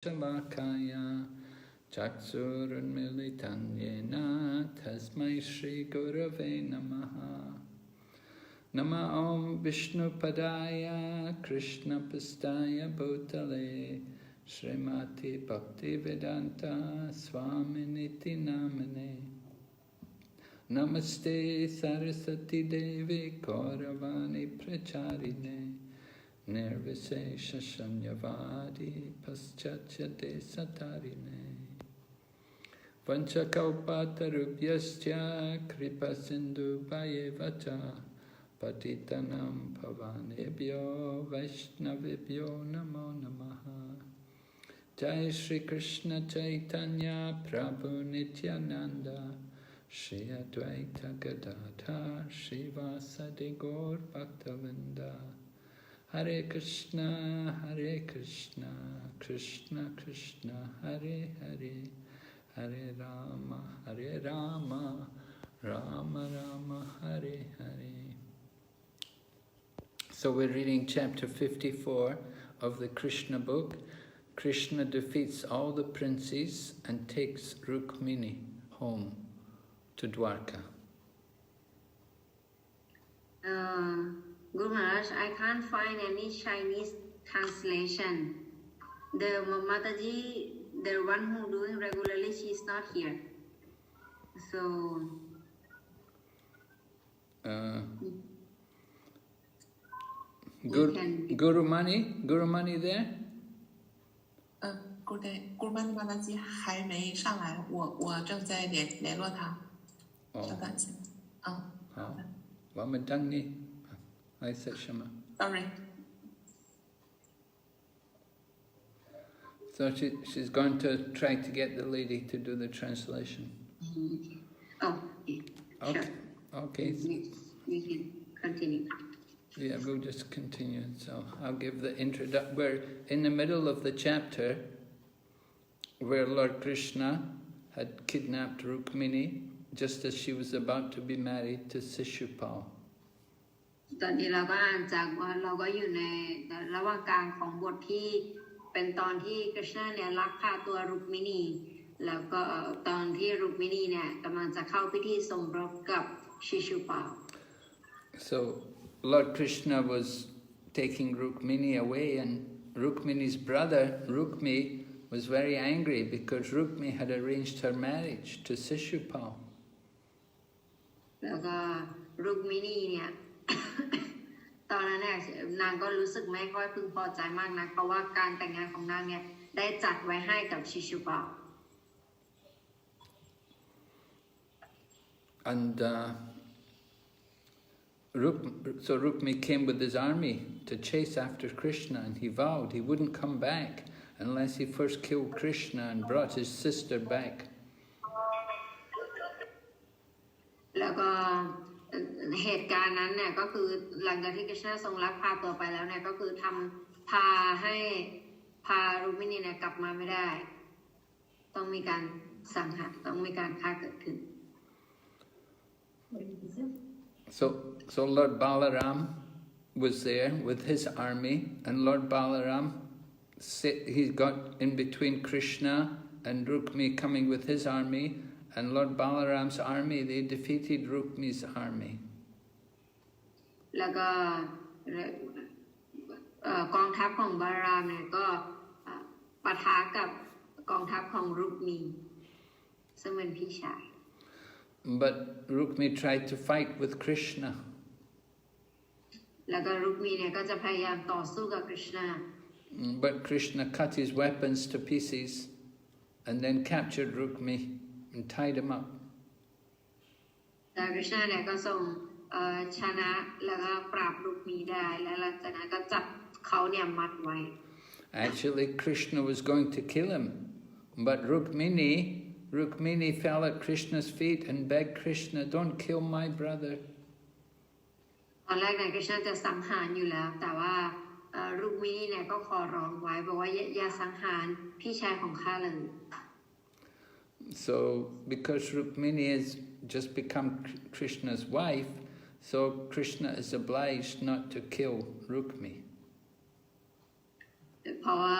Shalakaya Chaksurunmilitan Yena Tasmai Shri Gurave Namaha. Nama Om Vishnu Padaya Krishna Pastaya Bhutale Srimati Bhakti Vedanta Swaminiti Namane. Namaste Saraswati Devi Kauravani Pracharine Nirvisesha Shanyavadi Paschachate Satarine Vanchakalpatarubhyascha Kripa Sindhu Bhayevacha Patitanam Pavanebhyo Vaishnavibhyo Namo Namaha. Jai Shri Krishna Chaitanya Prabhu Nityananda Shri Advaita Gadadhar Srivasadi Gaur Bhaktavinda. Hare Krishna, Krishna Krishna, Hare Hare, Hare Rama, Rama Rama, Hare Hare. So we're reading chapter 54 of the Krishna book. Krishna defeats all the princes and takes Rukmiṇī home to Dvārakā. Guru Maharaj, I can't find any Chinese translation. The Mataji, the one who doing regularly, she's not here. So... Guru Mani there? Guru Mataji 还没上来，我正在联络他。稍等一下。好的。我们等你。I said Shema. Sorry. So she's going to try to get the lady to do the translation. Oh, okay. Sure. Okay. We can continue. Yeah, we'll just continue. So I'll give the introduction. We're in the middle of the chapter where Lord Krishna had kidnapped Rukmiṇī just as she was about to be married to Sishupal. ตอนนี้เราก็อ่านจากว่าเราก็อยู่ในระหว่างกลางของบทที่เป็นตอนที่กฤษณะเนี่ยลักพาตัวรุกมิณีแล้วก็ตอนที่รุกมิณีเนี่ยกำลังจะเข้าพิธีสมรสกับชิชุปา So Lord Krishna was taking Rukmiṇī away, and Rukmiṇī's brother Rukmiṇī was very angry because Rukmiṇī had arranged her marriage to Sishupal. แล้วก็รุกมิณีเนี่ย ตอนนั้นเนี่ยนางก็รู้สึกไม่ค่อยพึงพอใจมากนักเพราะว่าการแต่งงานของนางเนี่ยได้จัดไว้ให้กับชิชุปา And so Rukmiṇī came with his army to chase after Krishna, and he vowed he wouldn't come back unless he first killed Krishna and brought his sister back. แล้วก็เหตุการณ์นั้นเนี่ยก็คือหลังจากที่กฤษณะทรงลักพาตัวไปแล้วเนี่ยก็คือพารุกมิณีเนี่ยกลับมาไม่ได้ต้องมีการสังหารต้องมีการฆ่าเกิดขึ้น So Lord Balaram was there with his army, and Lord Balaram he got in between Krishna and Rukmiṇī coming with his army. And Lord Balaram's army, they defeated Rukmi's army. แล้วก็กองทัพของบาลารามเนี่ยก็ปะทะกับกองทัพของรุกมีซึ่งเป็นพี่ชาย But Rukmi tried to fight with Krishna. แล้วก็รุกมีเนี่ยก็จะพยายามต่อสู้กับกฤษณะ But Krishna cut his weapons to pieces and then captured Rukmi and tied him up. แต่กฤษณะเนี่ยก็ทรงชนะแล้วก็ปราบรุกมีได้และหลังจากนั้นก็จับเขาเนี่ยมัดไว้ Actually, Krishna was going to kill him, but Rukmiṇī fell at Krishna's feet and begged Krishna, "Don't kill my brother." ตอนแรกเนี่ยกฤษณะจะสังหารอยู่แล้วแต่ว่ารุกมีเนี่ยก็ขอร้องไว้บอกว่าอย่าสังหารพี่ชายของข้าเลย So, because Rukmiṇī has just become Krishna's wife, so Krishna is obliged not to kill Rukmiṇī. เพราะว่า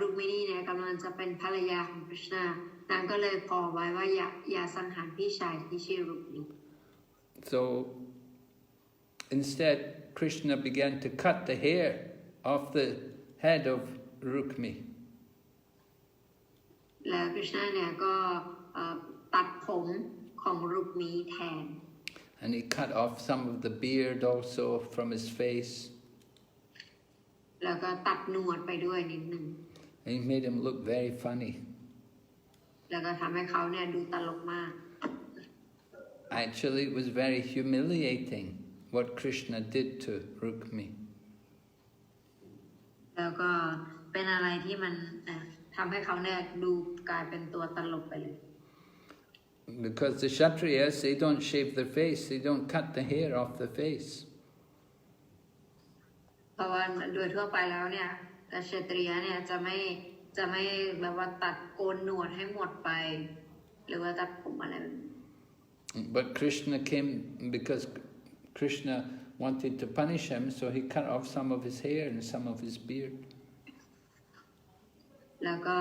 รุกมินีเนี่ยกำลังจะเป็นภรรยาของ Krishna นางก็เลยขอไว้ว่าอย่าสังหารพี่ชายที่ชื่อรุกมินี So instead Krishna began to cut the hair off the head of Rukmiṇī. แล้ว Krishna เนี่ยก็ตัดผมของรุกมิแทน And he cut off some of the beard also from his face. แล้วก็ตัดหนวดไปด้วยนิดนึง And he made him look very funny. แล้วก็ทำให้เขาเนี่ยดูตลกมาก Actually, it was very humiliating what Krishna did to Rukmiṇī. แล้วก็เป็นอะไรที่มันทำให้เขาเนี่ยดูกลายเป็นตัวตลกไปเลย Because the Kshatriyas, they don't shave their face, they don't cut the hair off the face. เพราะว่าโดยทั่วไปแล้วเนี่ยเกษตรีเนี่ยจะไม่แบบว่าตัดโกนหนวดให้หมดไปหรือว่าตัดผมอะไรแบบนี้ But Krishna came because Krishna wanted to punish him, so he cut off some of his hair and some of his beard. แล้วก็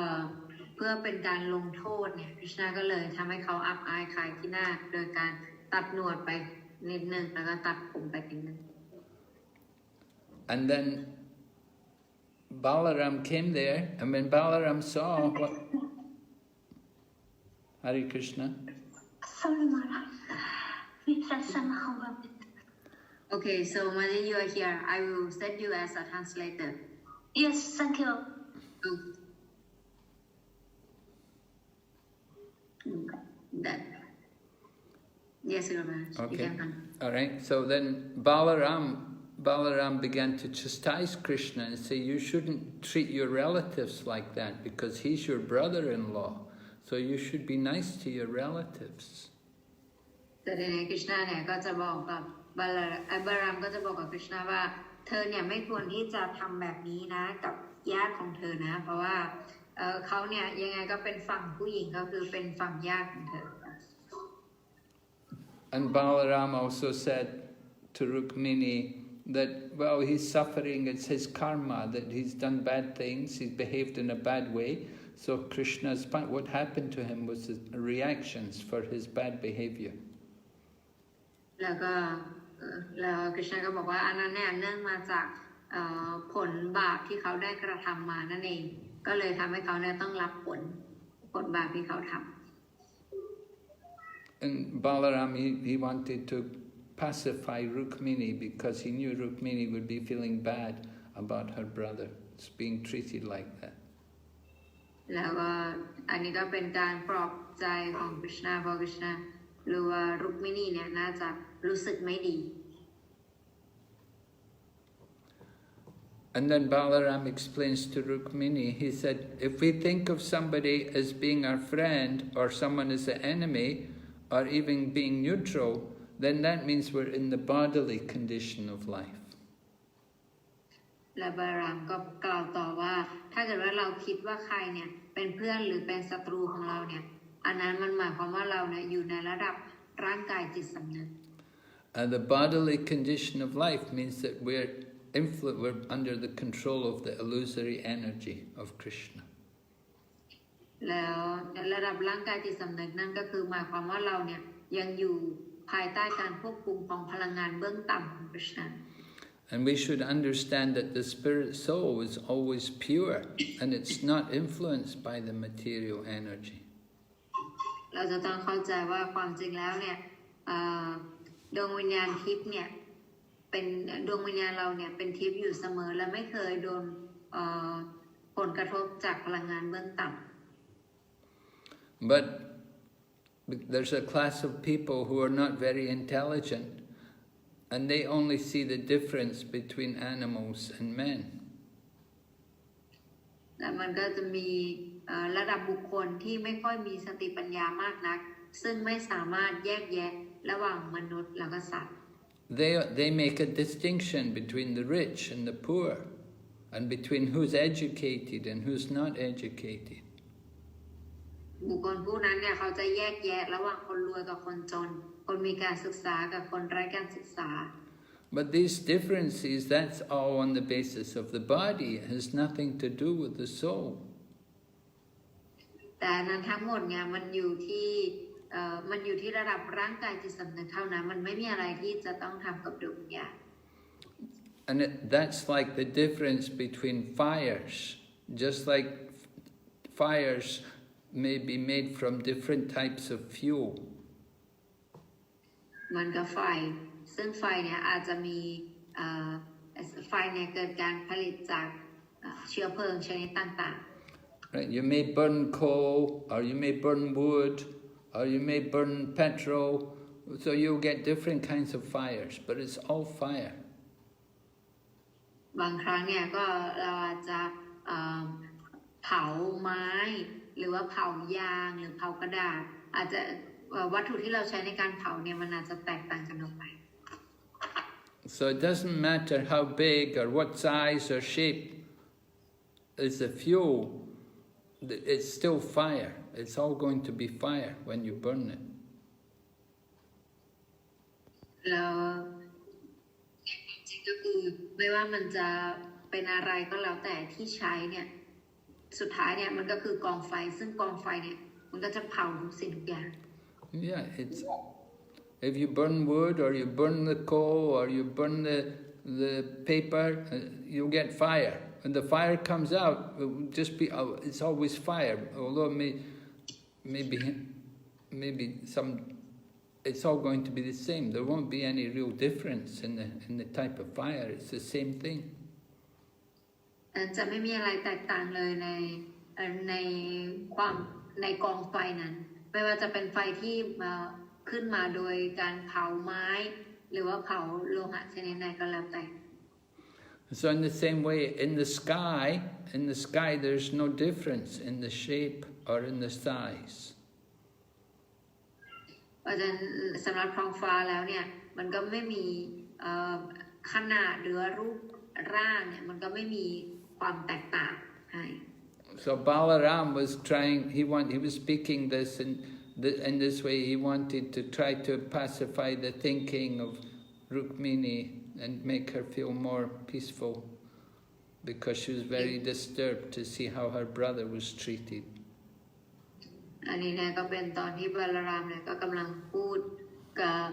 เพื่อเป็นการลงโทษเนี่ย Krishna ก็เลยทำให้เขาอับอายขายที่หน้าโดยการตัดหนวดไปนิดนึงแล้วก็ตัดผมไปนิดนึง And then Balaram came there, and when Balaram saw what... Hare Krishna. Sorry, Maharaj. We press somehow a bit. Okay, so Mother, you are here. I will send you as a translator. Yes, thank you. That. Yes, Your Honor. Okay. All right. So then Balaram began to chastise Krishna and say, you shouldn't treat your relatives like that because he's your brother-in-law. So you should be nice to your relatives. แต่ใน Krishna เนี่ยก็จะบอกกับบาลามก็จะบอกกับ Krishna ว่าเธอเนี่ยไม่ควรที่จะทำแบบนี้นะกับญาติของเธอนะเพราะว่าเขาเนี่ยยังไงก็เป็นฝั่งผู้หญิงก็คือเป็นฝั่งญาติของเธอ And Balaram also said to Rukmiṇī that, well, he's suffering, it's his karma, that he's done bad things, he's behaved in a bad way. So Krishna's, what happened to him was the reactions for his bad behavior. แล้วคริชนาก็บอกว่าอันนั้นเนี่ยเนื่องมาจากผลบาปที่เขาได้กระทำมานั่นเองก็เลยทำให้เขาเนี่ยต้องรับผลบาปที่เขาทำ And Balaram, he wanted to pacify Rukmiṇī because he knew Rukmiṇī would be feeling bad about her brother being treated like that. แล้วก็อันนี้ก็เป็นการปลอบใจของคริชนาเพราะคริชนารู้ว่ารุกมิณีเนี่ยน่าจะรู้สึกไม่ดี And then Balaram explains to Rukmiṇī, he said, if we think of somebody as being our friend or someone as an enemy or even being neutral, then that means we're in the bodily condition of life. และบารามก็กล่าวต่อว่าถ้าเกิดว่าเราคิดว่าใครเนี่ยเป็นเพื่อนหรือเป็นศัตรูของเราเนี่ยอันนั้นมันหมายความว่าเราเนี่ยอยู่ในระดับร่างกายจิตสำนึก And the bodily condition of life means that we're under the control of the illusory energy of Krishna. แล้วระดับร่างกายจิตสำนึกนั่นก็คือหมายความว่าเราเนี่ยยังอยู่ภายใต้การควบคุมของพลังงานเบื้องต่ำของ Krishna. And we should understand that the spirit soul is always pure and it's not influenced by the material energy. เราจะต้องเข้าใจว่าความจริงแล้วเนี่ยดวงวิญญาณทิพย์เนี่ยเป็นดวงวิญญาณเราเนี่ยเป็นทิพย์อยู่เสมอและไม่เคยโดนผลกระทบจากพลังงานเบื้องต่ำ But there's a class of people who are not very intelligent and they only see the difference between animals and men. แต่มันก็จะมีระดับบุคคลที่ไม่ค่อยมีสติปัญญามากนักซึ่งไม่สามารถแยกแยะระหว่างมนุษย์และก็สัตว์ They make a distinction between the rich and the poor and between who's educated and who's not educated. บุคคลผู้นั้นเนี่ยเขาจะแยกแยะระหว่างคนรวยกับคนจนคนมีการศึกษากับคนไร้การศึกษา But these differences, that's all on the basis of the body. It has nothing to do with the soul. แต่นั้นทั้งหมดเนี่ยมันอยู่ที่ระดับร่างกายจิตสำนึกเท่านั้นมันไม่มีอะไรที่จะต้องทำกับดวงวิญญาณ And that's like the difference between fires. Just like fires may be made from different types of fuel. เหมือนกับไฟซึ่งไฟเนี่ยอาจจะมีไฟเนี่ยเกิดการผลิตจากเชื้อเพลิงชนิดต่างๆ Right? You may burn coal, or you may burn wood, or you may burn petrol. So you'll get different kinds of fires, but it's all fire. บางครั้งเนี่ยก็เราอาจจะเผาไม้หรือว่าเผายางหรือเผากระดาษอาจจะวัตถุที่เราใช้ในการเผาเนี่ยมันอาจจะแตกต่างกันออกไป So it doesn't matter how big or what size or shape is the fuel, it's still fire. It's all going to be fire when you burn it. แล้วจริงก็คือไม่ว่ามันจะเป็นอะไรก็แล้วแต่ที่ใช้เนี่ยสุดท้ายเนี่ยมันก็คือกองไฟซึ่งกองไฟเนี่ยมันก็จะเผาทุกสิ่งทุกอย่าง Yeah, it's if you burn wood or you burn the coal or you burn the paper, you'll get fire. When the fire comes out, it will just be it's always fire. Although maybe some, it's all going to be the same. There won't be any real difference in the type of fire. It's the same thing. จะไม่มีอะไรแตกต่างเลยในกองไฟนั้นไม่ว่าจะเป็นไฟที่ขึ้นมาโดยการเผาไม้หรือว่าเผาโลหะชนิดใดก็แล้วแต่ So in the same way, in the sky there's no difference in the shape or in the size. เพราะฉะนั้นสำหรับท้องฟ้าแล้วเนี่ยมันก็ไม่มีขนาดหรือรูปร่างเนี่ยมันก็ไม่มีความแตกต่างให้ So Balaram was trying. He was speaking this in this way. He wanted to try to pacify the thinking of Rukmiṇī and make her feel more peaceful, because she was very disturbed to see how her brother was treated. อันนี้เนี่ยก็เป็นตอนที่บาลารามเนี่ยก็กำลังพูดกับ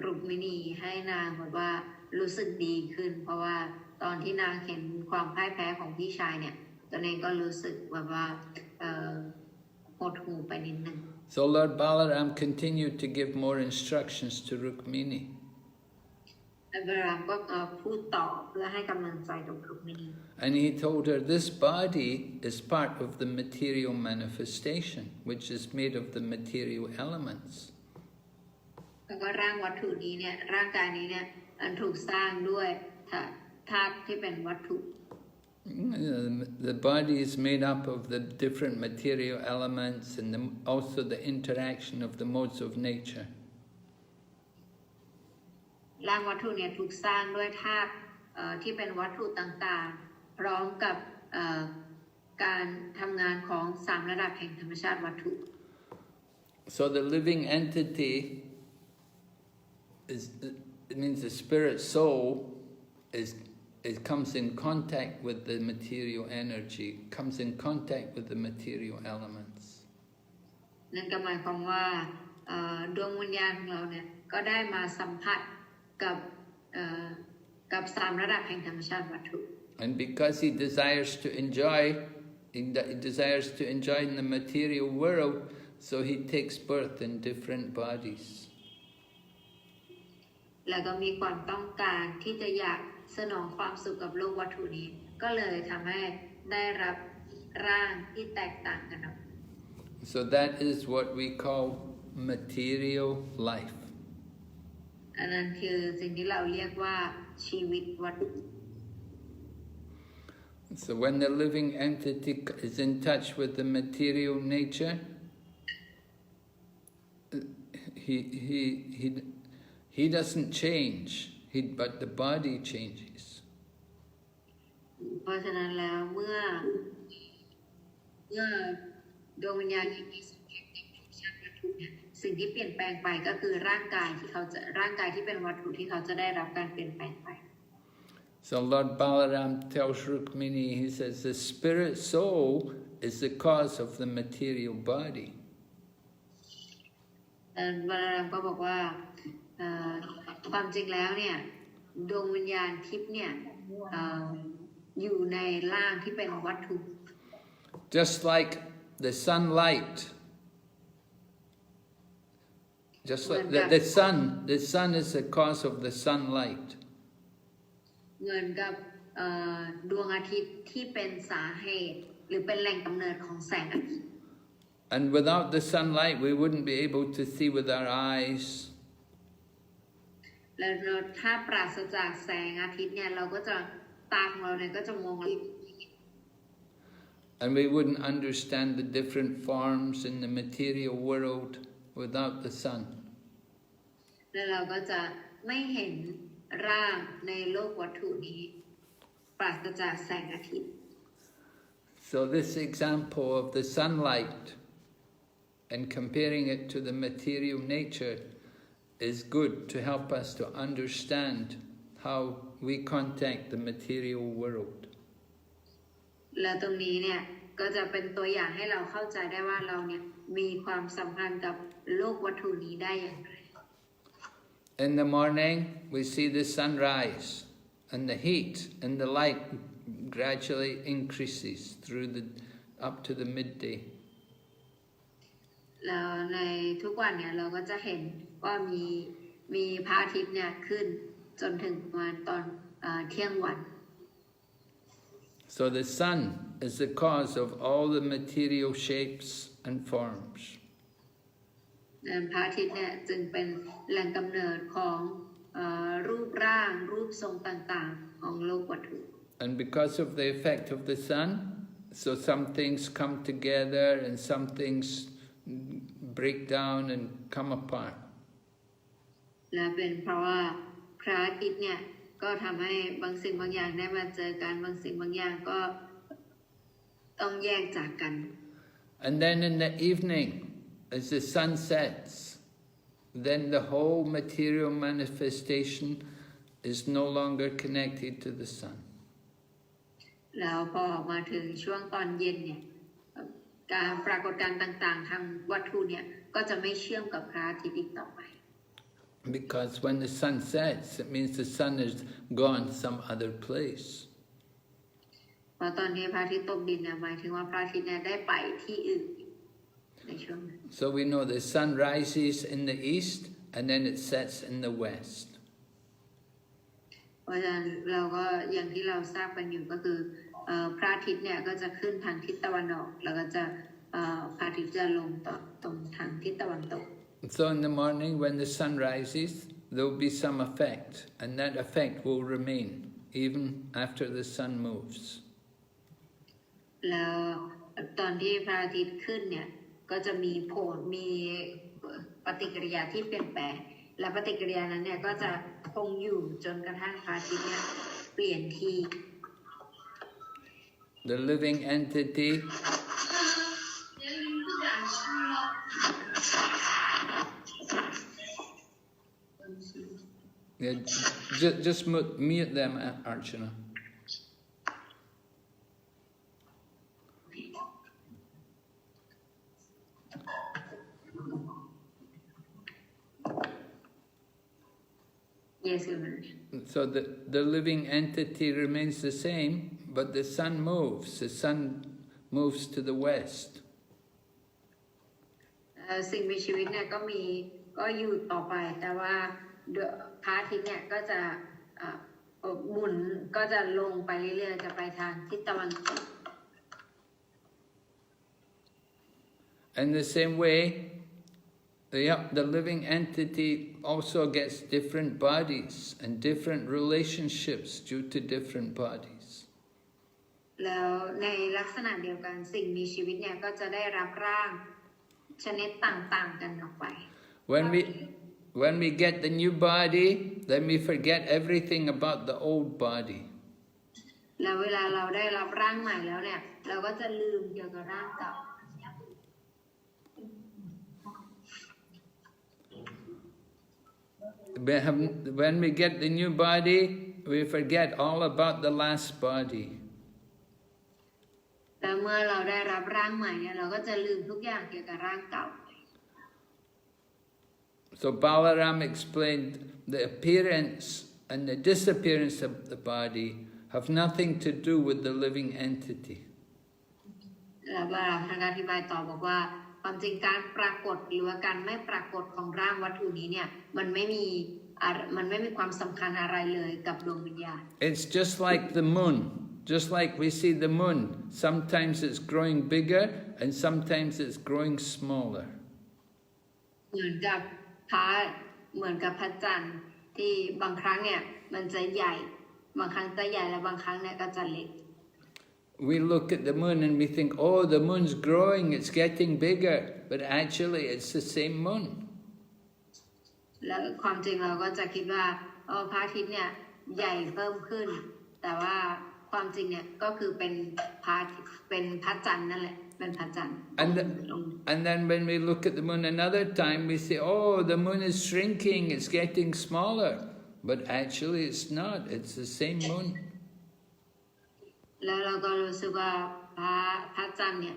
รุกมิณีให้นางแบบว่ารู้สึกดีขึ้นเพราะว่าตอนที่นางเห็นความพ่ายแพ้ของพี่ชายเนี่ยตนเองก็รู้สึกแบบว่าหดหู่ไปนิดนึง So Lord Balaram continued to give more instructions to Rukmiṇī. บาลารามก็พูดต่อเพื่อให้กำลังใจกับรุกมิณี And he told her this body is part of the material manifestation, which is made of the material elements. แล้วก็ร่างวัตถุนี้เนี่ยร่างกายนี้เนี่ยถูกสร้างด้วยธาตุที่เป็นวัตถุ The body is made up of the different material elements and also the interaction of the modes of nature. ร่างวัตถุเนี่ยถูกสร้างด้วยธาตุที่เป็นวัตถุต่างๆพร้อมกับการทำงานของ3ระดับแห่งธรรมชาติวัตถุ So the living entity it means the spirit soul it comes in contact with the material energy, comes in contact with the material elements. นั่นก็หมายความว่าดวงวิญญาณของเราเนี่ยก็ได้มาสัมผัสกับ3ระดับแห่งธรรมชาติวัตถุ And because he desires to enjoy in the material world, so he takes birth in different bodies. แล้วก็มีความต้องการที่จะอยากสนองความสุขกับโลกวัตถุนี้ก็เลยทำให้ได้รับร่างที่แตกต่างกันออก So that is what we call material life. อันนั้นคือสิ่งที่เราเรียกว่าชีวิตวัตถุ So when the living entity is in touch with the material nature, he doesn't change, but the body changes. เพราะฉะนั้นแล้วเมื่อดวงวิญญาณมีสัมผัสกับธรรมชาติวัตถุเนี่ยส สิ่งที่เปลี่ยนแปลงไปก็คือร่างกายที่เป็นวัตถุที่เขาจะได้รับการเปลี่ยนแปลงไป So Lord Balaram tells Rukmiṇī, he says, the spirit soul is the cause of the material body. บาลารามก็บอกว่าความจริงแล้วเนี่ยดวงวิญญาณทิพย์เนี่ยอยู่ในร่างที่เป็นวัตถุ Just like the sunlight, just like the sun is the cause of the sunlight. เหมือนกับดวงอาทิตย์ที่เป็นสาเหตุหรือเป็นแหล่งกำเนิดของแสงอาทิตย์ And without the sunlight, we wouldn't be able to see with our eyes. แล้วถ้าปราศจากแสงอาทิตย์เนี่ยเราก็จะตาของเราเนี่ยก็จะมอง And we wouldn't understand the different forms in the material world without the sun. แล้วเราก็จะไม่เห็นร่างในโลกวัตถุนี้ปราศจากแสงอาทิตย์ So this example of the sunlight and comparing it to the material nature is good to help us to understand how we contact the material world. และตรงนี้เนี่ยก็จะเป็นตัวอย่างให้เราเข้าใจได้ว่าเราเนี่ยมีความสัมพันธ์กับโลกวัตถุนี้ได้อย่างไร In the morning, we see the sunrise, and the heat and the light gradually increases up to the midday. แล้วในทุกวันเนี่ยเราก็จะเห็นว่ามีพระอาทิตย์เนี่ยขึ้นจนถึงประมาณตอนเที่ยงวัน So the sun is the cause of all the material shapes and forms. พระอาทิตย์เนี่ยจึงเป็นแหล่งกำเนิดของรูปร่างรูปทรงต่างๆของโลกวัตถุ And because of the effect of the sun, so some things come together and some things break down and come apart. และเป็นเพราะว่าพระอาทิตย์เนี่ยก็ทำให้บางสิ่งบางอย่างได้มาเจอกันบางสิ่งบางอย่างก็ต้องแยกจากกัน And then in the evening, as the sun sets, then the whole material manifestation is no longer connected to the sun. แล้วพอมาถึงช่วงตอนเย็นเนี่ยการปรากฏการณ์ต่างๆทางวัตถุเนี่ยก็จะไม่เชื่อมกับพระอาทิตย์อีกต่อไป Because when the sun sets, it means the sun has gone some other place. เพราะตอนนี้พระอาทิตย์ตกดินเนี่ยหมายถึงว่าพระอาทิตย์เนี่ยได้ไปที่อื่นในช่วงนั้น So we know the sun rises in the east and then it sets in the west. เพราะฉะนั้นเราก็อย่างที่เราทราบกันอยู่ก็คือพระอาทิตย์เนี่ยก็จะขึ้นทางทิศตะวันออกแล้วก็จะพระอาทิตย์จะลงตรงทางทิศตะวันตก So in the morning when the sun rises, there will be some effect, and that effect will remain even after the sun moves. แล้วตอนที่พระอาทิตย์ขึ้นเนี่ยก็จะมีปฏิกิริยาที่เปลี่ยนแปลงและปฏิกิริยานั้นเนี่ยก็จะคงอยู่จนกระทั่งพระอาทิตย์เนี่ยเปลี่ยนที่ The living entity just mute them, Archana. Yes, Your Honor. So the living entity remains the same, but the sun moves. The sun moves to the west. สิ่งมีชีวิตเนี่ยก็อยู่ต่อไปแต่ว่าพระอาทิตย์เนี่ยก็จะหมุนก็จะลงไปเรื่อยๆจะไปทางทิศตะวันตก In the same way, the living entity also gets different bodies and different relationships due to different bodies. แล้วในลักษณะเดียวกันสิ่งมีชีวิตเนี่ยก็จะได้รับร่างชนิดต่างๆกันออกไป When we get the new body, then we forget everything about the old body. แล้วเวลาเราได้รับร่างใหม่แล้วเนี่ยเราก็จะลืมเกี่ยวกับร่างเก่า when we get the new body, we forget all about the last body. แต่เมื่อเราได้รับร่างใหม่เนี่ยเราก็จะลืมทุกอย่างเกี่ยวกับร่างเก่า So Balaram explained the appearance and the disappearance of the body have nothing to do with the living entity. แล้วบาราท่านอธิบายต่อบอกว่าความจริงการปรากฏหรือว่าการไม่ปรากฏของร่างวัตถุนี้เนี่ยมันไม่มีความสำคัญอะไรเลยกับดวงวิญญาณ It's just like the moon. Just like we see the moon, sometimes it's growing bigger and sometimes it's growing smaller. เหมือนกับพระจันทร์ที่บางครั้งเนี่ยมันจะใหญ่บางครั้งจะใหญ่และบางครั้งเนี่ยก็จะเล็ก We look at the moon and we think, oh, the moon's growing, it's getting bigger, but actually it's the same moon. แล้วความจริงเราก็จะคิดว่าพระอาทิตย์เนี่ยใหญ่เพิ่มขึ้นแต่ว่าความจริงเนี่ยก็คือเป็นพระจันทร์นั่นแหละเป็นพระจันทร์ And then when we look at the moon another time, we say, oh, the moon is shrinking, it's getting smaller. But actually it's not, it's the same moon. แล้วเราก็รู้สึกว่าพระจันทร์เนี่ย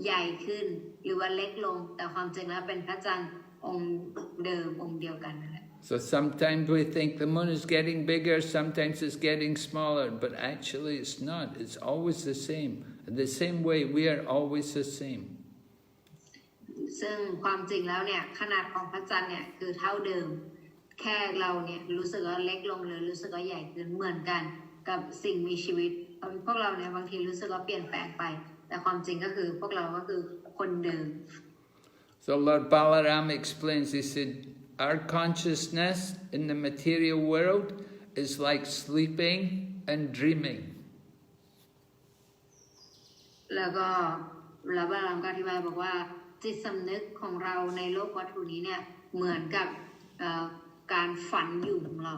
ใหญ่ขึ้นหรือว่าเล็กลงแต่ความจริงแล้วเป็นพระจันทร์องค์เดิมองค์เดียวกันนั่นแหละ So sometimes we think the moon is getting bigger, sometimes it's getting smaller, but actually it's not. It's always the same. In the same way, we are always the same. ซึ่งความจริงแล้วเนี่ยขนาดของพระจันทร์เนี่ยคือเท่าเดิมแค่เราเนี่ยรู้สึกว่าเล็กลงหรือรู้สึกว่าใหญ่ขึ้นเหมือนกันกับสิ่งมีชีวิตพวกเราเนี่ยบางทีรู้สึกว่าเปลี่ยนแปลงไปแต่ความจริงก็คือพวกเราก็คือคนเดิม So Lord Balaram explains, he said, our consciousness in the material world is like sleeping and dreaming. แล้วก็บาลามก็อธิบายบอกว่าจิตสำนึกของเราในโลกวัตถุนี้เนี่ยเหมือนกับการฝันอยู่ของเรา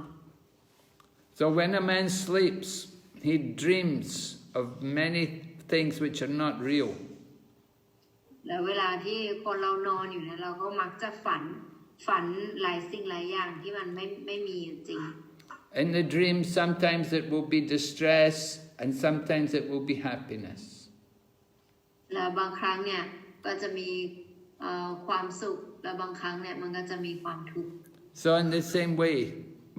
So when a man sleeps, he dreams of many things which are not real. แล้วเวลาที่คนเรานอนอยู่เนี่ยเราก็มักจะฝันหลายสิ่งหลายอย่างที่มันไม่มีอยู่จริง In the dream, sometimes it will be distress and sometimes it will be happiness. แล้วบางครั้งเนี่ยก็จะมีความสุขและบางครั้งเนี่ยมันก็จะมีความทุกข์ So in the same way,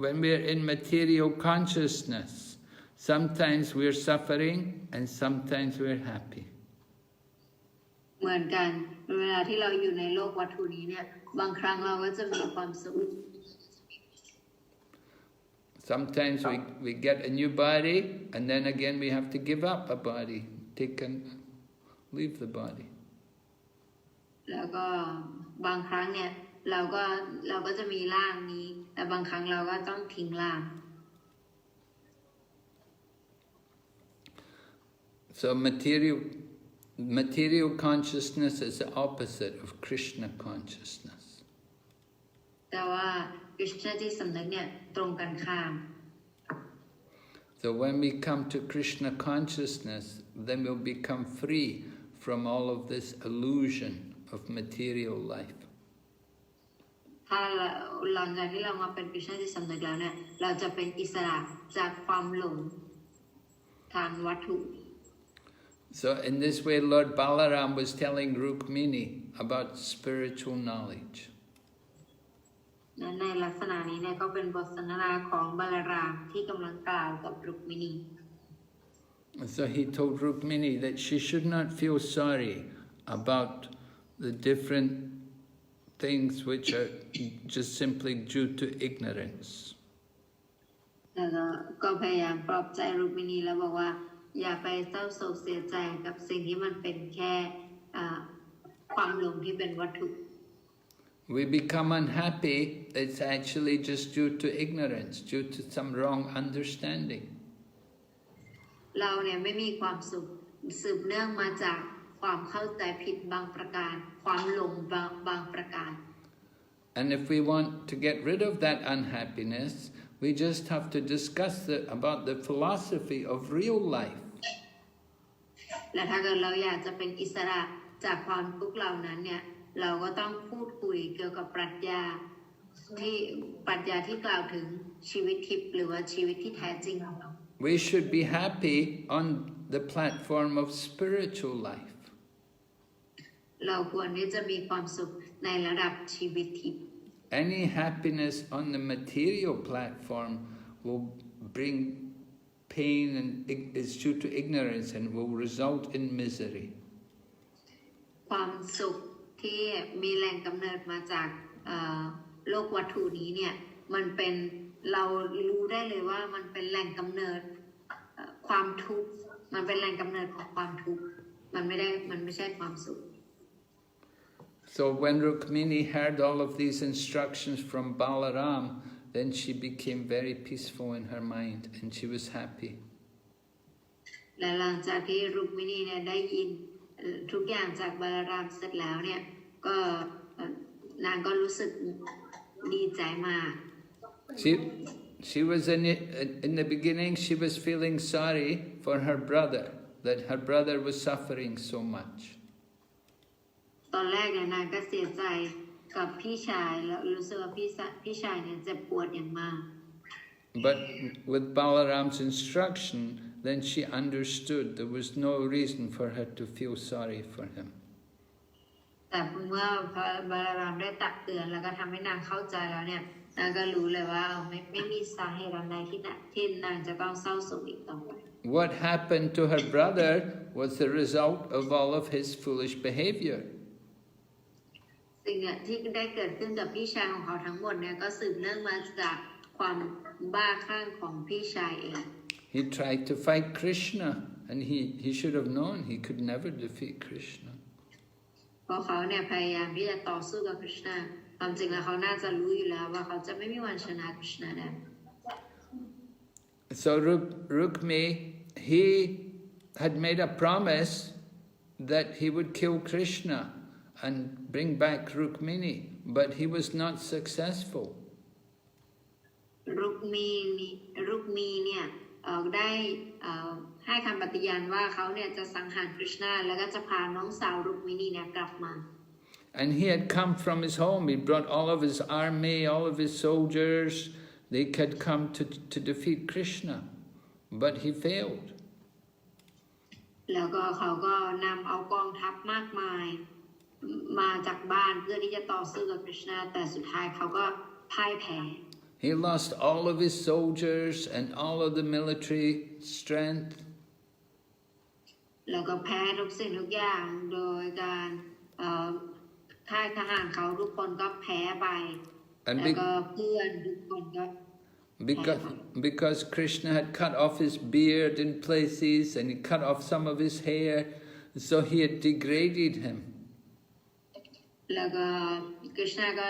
when we're in material consciousness, sometimes we're suffering and sometimes we're happy. เหมือนกันเวลาที่เราอยู่ในโลกวัตถุนี้เนี่ยบางครั้งเราก็จะมีความสุข Sometimes we get a new body and then again we have to give up a body, leave the body. แล้วก็บางครั้งเนี่ยเราก็จะมีร่างนี้แต่บางครั้งเราก็ต้องทิ้งร่าง So material consciousness is the opposite of Krishna consciousness. แต่ว่าคริสณจิตสำนึกเนี่ยตรงกันข้าม So when we come to Krishna consciousness, then we'll become free from all of this illusion of material life. ถ้าหลังจากที่เรามาเป็นคริสณจิตสำนึกแล้วเนี่ยเราจะเป็นอิสระจากความหลงทางวัตถุ So in this way, Lord Balaram was telling Rukmiṇī about spiritual knowledge. ในลักษณะนี้เนี่ยก็เป็นบทสนทนาของบาลารามที่กำลังกล่าวกับรุกมิณี So he told Rukmiṇī that she should not feel sorry about the different things which are just simply due to ignorance. แล้วก็พยายามปลอบใจรุกมิณีแล้วบอกว่าอย่าไปเศร้าโศกเสียใจกับสิ่งที่มันเป็นแค่ความหลงที่เป็นวัตถุ We become unhappy, it's actually just due to ignorance, due to some wrong understanding. เราเนี่ยไม่มีความสุขสืบเนื่องมาจากความเข้าใจผิดบางประการความหลงบางประการ And if we want to get rid of that unhappiness, we just have to discuss about the philosophy of real life. และถ้าเกิดเราอยากจะเป็นอิสระจากความทุกข์เหล่านั้นเนี่ยเราก็ต้องพูดคุยเกี่ยวกับปรัชญา ที่ปรัชญาที่กล่าวถึงชีวิตทิพย์หรือว่าชีวิตที่แท้จริงของเรา We should be happy on the platform of spiritual life. เราควรที่จะมีความสุขในระดับชีวิตทิพย์ Any happiness on the material platform will bring pain and is due to ignorance and will result in misery. ความสุขที่มีแหล่งกำเนิดมาจากโลกวัตถุนี้เนี่ยมันเป็นเรารู้ได้เลยว่ามันเป็นแหล่งกำเนิดความทุกข์มันเป็นแหล่งกำเนิดของความทุกข์มันไม่ใช่ความสุข So when Rukmiṇī heard all of these instructions from Balaram, then she became very peaceful in her mind and she was happy. และหลังจากที่รุกมิณีเนี่ยได้ยินทุกอย่างจากบาลารามเสร็จแล้วเนี่ยก็นางก็รู้สึกดีใจมาก She was in the beginning she was feeling sorry for her brother, that her brother was suffering so much. ตอนแรกเนี่ยนางก็เสียใจกับพี่ชายแล้วรู้สึกว่าพี่ชายเนี่ยเจ็บปวดอย่างมาก But with Balaram's instruction, then she understood there was no reason for her to feel sorry for him. แต่เมื่อพระบาลารามได้ตักเตือนแล้วก็ทำให้นางเข้าใจแล้วเนี่ยนางก็รู้เลยว่าไม่มีสาเหตุอะไรที่นางจะต้องเศร้าโศกอีกต่อไป What happened to her brother was the result of all of his foolish behavior. สิ่งที่ได้เกิดขึ้นกับพี่ชายของเขาทั้งหมดเนี่ยก็สืบเนื่องมาจากความบ้าคลั่งของพี่ชายเอง He tried to fight Krishna and he should have known he could never defeat Krishna. เพราะเขาเนี่ยพยายามที่จะต่อสู้กับคริชนาความจริงแล้วเขาน่าจะรู้อยู่แล้วว่าเขาจะไม่มีวันชนะคริชนาได้ So Rukmiṇī, he had made a promise that he would kill Krishna and bring back Rukmiṇī, but he was not successful. รุกมีเนี่ยได้ให้คำปฏิญาณว่าเขาเนี่ยจะสังหารคริชนาแล้วก็จะพาน้องสาวรุกมิณีเนี่ยกลับมา And he had come from his home. He brought all of his army, all of his soldiers. They had come to defeat Krishna, but he failed. แล้วก็เขาก็นำเอากองทัพมากมายมาจากบ้านเพื่อที่จะต่อสู้กับคริชนาแต่สุดท้ายเขาก็พ่ายแพ้ He lost all of his soldiers and all of the military strength. แล้วก็แพ้ทุกสิ่งทุกอย่างโดยการค่ายทหารเขาทุกคนก็แพ้ไปแล้วก็เพื่อนทุกคนก็Because Krishna had cut off his beard in places and he cut off some of his hair, so he had degraded him. แล้วก็คริชนาก็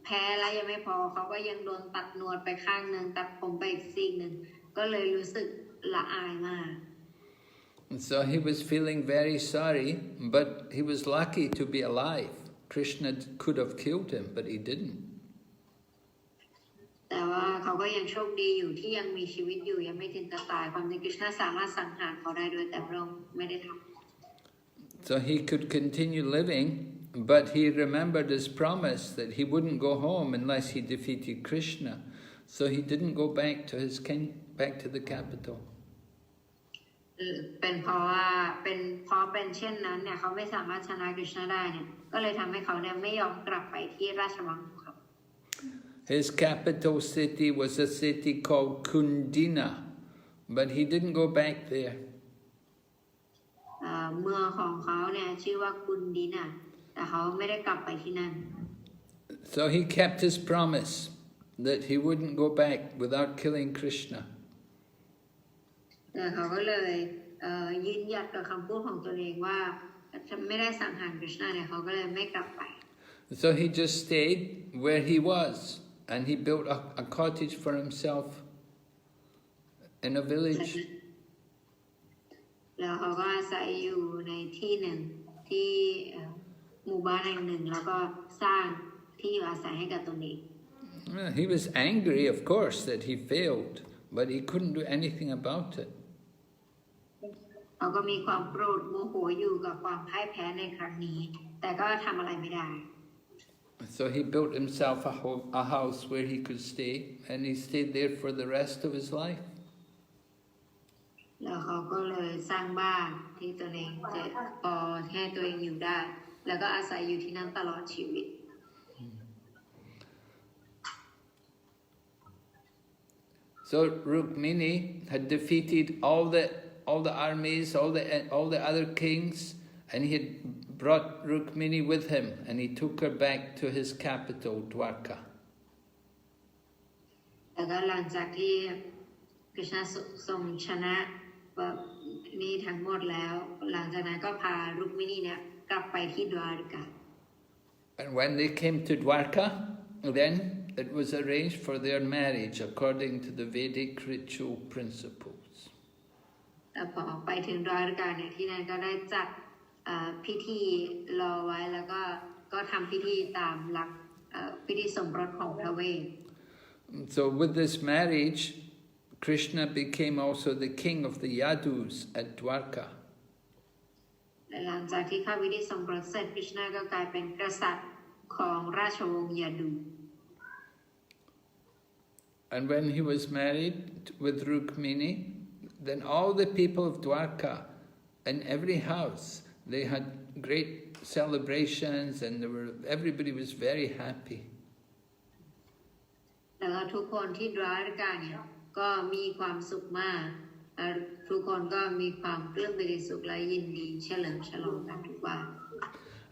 แพ้แล้วยังไม่พอเขาก็ยังโดนตัดหนวดไปข้างหนึ่งตัดผมไปอีกซีกหนึ่งก็เลยรู้สึกละอายมาก So he was feeling very sorry, but he was lucky to be alive. Krishna could have killed him, but he didn't. แต่ว่าเขาก็ยังโชคดีอยู่ที่ยังมีชีวิตอยู่ยังไม่ถึงกับตายความจริงคริชนาสามารถสังหารเขาได้ด้วยแต่พระองค์ไม่ได้ทำ So he could continue living, but he remembered his promise that he wouldn't go home unless he defeated Krishna. So he didn't go back to the capital. เป็นเพราะเป็นเช่นนั้นเนี่ยเขาไม่สามารถชนะคริชนาได้เนี่ยก็เลยทำให้เขาเนี่ยไม่ยอมกลับไปที่ราชวังของเขา His capital city was a city called Kundina, but he didn't go back there. เมืองของเขาเนี่ยชื่อว่ากุนดินะแต่เขาไม่ได้กลับไปที่นั่น So he kept his promise that he wouldn't go back without killing Krishna. เขาก็เลยยืนหยัดกับคำพูดของตัวเองว่าจะไม่ได้สังหารคริชนาเนี่ยเขาก็เลยไม่กลับไป So he just stayed where he was and he built a cottage for himself in a village. แล้วเขาก็อาศัยอยู่ในที่หนึ่งที่หมู่บ้านแห่งหนึ่งแล้วก็สร้างที่อยู่อาศัยให้กับตนเอง He was angry, of course, that he failed, but he couldn't do anything about it. เขาก็มีความโกรธโมโหอยู่กับความพ่ายแพ้ในครั้งนี้แต่ก็ทำอะไรไม่ได้ So he built himself a house where he could stay, and he stayed there for the rest of his life. แล้วเขาก็เลยสร้างบ้านที่ตัวเองจะพอให้ตัวเองอยู่ได้แล้วก็อาศัยอยู่ที่นั่นตลอดชีวิต So Rukmiṇī had defeated all the armies, all the other kings, and he had brought Rukmiṇī with him, and he took her back to his capital, Dvārakā. แล้วก็หลังจากที่กฤษณะทรงชนะนี่ทั้งหมดแล้วหลังจากนั้นก็พารุกมิณีเนี่ยกลับไปที่ดวาริกา And when they came to Dvārakā, then it was arranged for their marriage according to the Vedic ritual principles. แต่พอไปถึงดวาริกาเนี่ยที่นั่นก็ได้จัดพิธีรอไว้แล้วก็ทำพิธีตามหลักพิธีสมรสของพระเวท So with this marriage, Krishna became also the king of the Yadus at Dvārakā. และหลังจากที่เข้าพิธีสมรสเสร็จกฤษณะก็กลายเป็นกษัตริย์ของราชวงศ์ยาดู And when he was married with Rukmiṇī, then all the people of Dvārakā, in every house, they had great celebrations, and everybody was very happy. แล้วก็ทุกคนที่ดวาริกาเนี่ยก็มีความสุขมากทุกคนก็มีความปลื้มปิติสุขและยินดีเฉลิมฉลองกันทุกวัน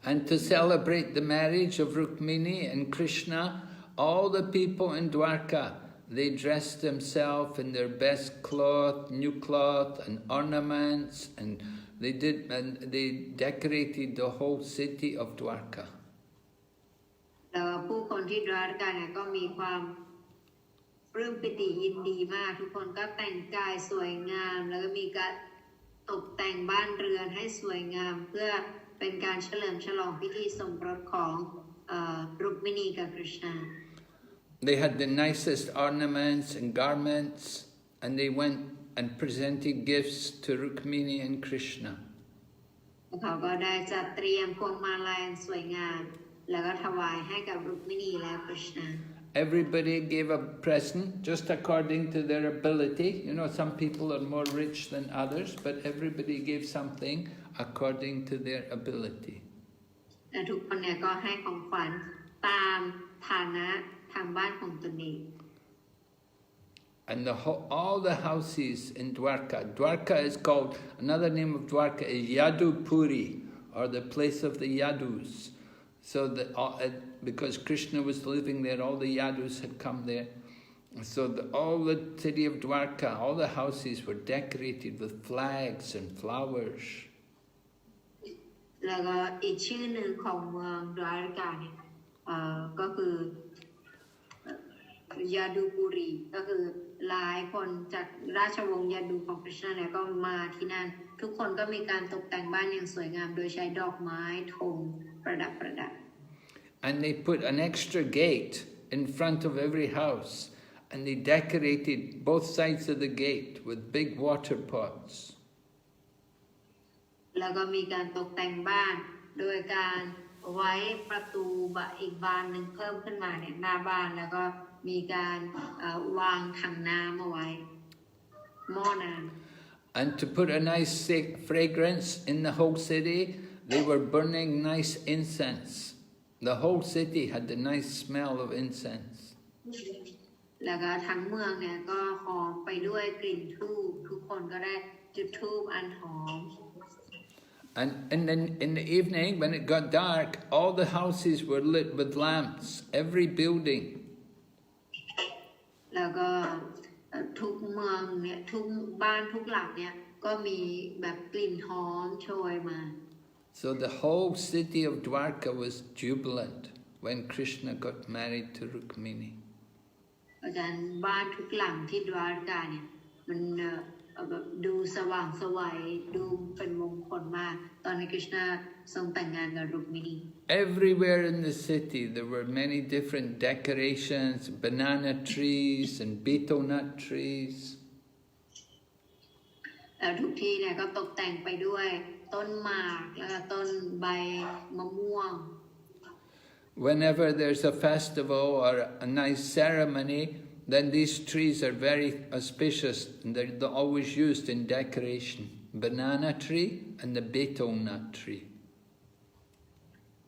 And to celebrate the marriage of Rukmiṇī and Krishna, all the people in Dvārakā, they dressed themselves in their best cloth, new cloth, and ornaments, and they decorated the whole city of Dvārakā. แล้วผู้คนที่ดวาริกาเนี่ยก็มีความปลื้มปิติยินดีมากทุกคนก็แต่งกายสวยงามแล้วก็มีการตกแต่งบ้านเรือนให้สวยงามเพื่อเป็นการเฉลิมฉลองพิธีสมรสของรุกมิณีกับกฤษณา They had the nicest ornaments and garments, and they went and presented gifts to Rukmiṇī and Krishna. เขาก็ได้จัดเตรียมพวงมาลัยสวยงามแล้วก็ถวายให้กับรุกมิณีและกฤษณา Everybody gave a present just according to their ability. You know, some people are more rich than others, but everybody gave something according to their ability. และทุกคนเนี่ยก็ให้ของขวัญตามฐานะทางบ้านของตนเอง And all the houses in Dvārakā. Dvārakā is called, another name of Dvārakā is Yadupuri, or the place of the Yadus. So that because Krishna was living there, all the Yadus had come there. So all the city of Dvārakā, all the houses were decorated with flags and flowers. แล้วก็อีกชื่อหนึ่งของเมืองดวาริกาเนี่ยก็คือยาดูปุรีก็คือหลายคนจากราชวงศ์ยาดูของกฤษณะเนี่ยก็มาที่นั่นทุกคนก็มีการตกแต่งบ้านอย่างสวยงามโดยใช้ดอกไม้ธงประดับ And they put an extra gate in front of every house, and they decorated both sides of the gate with big water pots. แล้วก็มีการตกแต่งบ้านโดยการไว้ประตูอีกบานหนึ่งเพิ่มขึ้นมาเนี่ยหน้าบ้านแล้วก็มีการวางถังน้ำเอาไว้หม้อน้ำ And to put a nice fragrance in the whole city, they were burning nice incense. The whole city had the nice smell of incense. แล้วก็ทั้งเมืองเนี่ยก็หอมไปด้วยกลิ่นธูปทุกคนก็ได้จุดธูปอันหอม And then in the evening, when it got dark, all the houses were lit with lamps, every building. แล้วก็ทุกเมืองเนี่ยทุกบ้านทุกหลังเนี่ยก็มีแบบกลิ่นหอมโชยมา So the whole city of Dvārakā was jubilant when Krishna got married to Rukmiṇī. อาจารย์บ้านทุกหลังที่ดวาริกาเนี่ยมันแบบดูสว่างไสวดูเป็นมงคลมากตอนที่กฤษณะทรงแต่งงานกับรุกมิณี Everywhere in the city there were many different decorations, banana trees and betel nut trees. แล้วทุกที่เนี่ยก็ตกแต่งไปด้วยต้นหมากแล้วก็ต้นใบมะม่วง whenever there's a festival or a nice ceremony, then these trees are very auspicious and they're always used in decoration. Banana tree and the betel nut tree.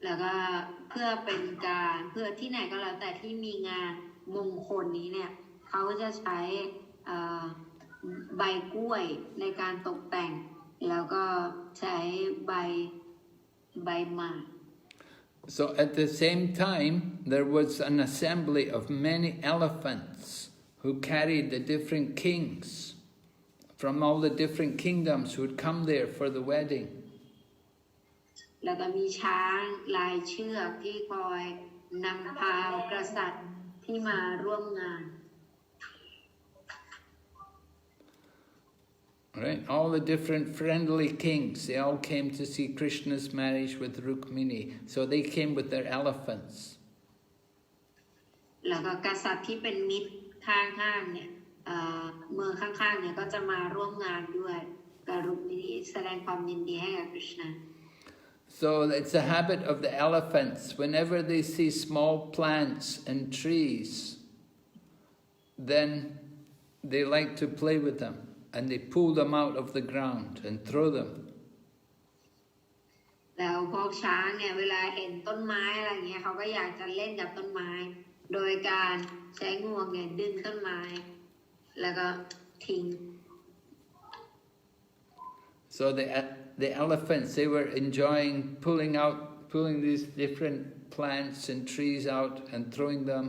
แล้วก็เพื่อเป็นการเพื่อที่ไหนก็แล้วแต่ที่มีงานมงคลนี้เนี่ยเขาจะใช้ใบกล้วยในการตกแต่งแล้วก็ใช้ใบหมาก So at the same time there was an assembly of many elephants who carried the different kings from all the different kingdoms who would come there for the wedding. แล้วก็มีช้างลายเชือกที่คอยนำพากษัตริย์ที่มาร่วมงาน Right, all the different friendly kings, they all came to see Krishna's marriage with Rukmiṇī. So they came with their elephants. แล้วก็กษัตริย์ที่เป็นมิตรข้างๆเนี่ยเมืองข้างๆเนี่ยก็จะมาร่วมงานด้วยกับรุกมิณีแสดงความยินดีให้กับ Krishna. So it's a habit of the elephants, whenever they see small plants and trees, then they like to play with them. And they pull them out of the ground and throw them. แล้วพวกช้างเนี่ยเวลาเห็นต้นไม้อะไรเงี้ยเขาก็อยากจะเล่นกับต้นไม้โดยการใช้งวงเนี่ยดึงต้นไม้แล้วก็ทิ้ง So the elephants, they were enjoying pulling these different plants and trees out and throwing them.